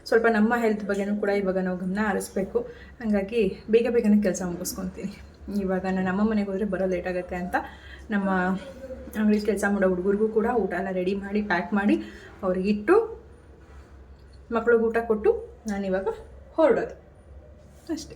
ಸ್ವಲ್ಪ ನಮ್ಮ ಹೆಲ್ತ್ ಬಗ್ಗೆನೂ ಕೂಡ ಇವಾಗ ನಾವು ಗಮನ ಹರಿಸ್ಬೇಕು. ಹಾಗಾಗಿ ಬೇಗನೆ ಕೆಲಸ ಮುಗಿಸ್ಕೊತೀನಿ. ಇವಾಗ ನಾನು ಅಮ್ಮ ಮನೆಗೆ ಹೋದರೆ ಬರೋ ಲೇಟ್ ಆಗುತ್ತೆ ಅಂತ ನಮ್ಮ ಅಂಗಡಿ ಕೆಲಸ ಮಾಡೋ ಹುಡುಗರಿಗೂ ಕೂಡ ಊಟ ಎಲ್ಲ ರೆಡಿ ಮಾಡಿ ಪ್ಯಾಕ್ ಮಾಡಿ ಅವ್ರಿಗಿಟ್ಟು ಮಕ್ಳಿಗೆ ಊಟ ಕೊಟ್ಟು ನಾನಿವಾಗ ಹೊರಡೋದು ಅಷ್ಟೇ.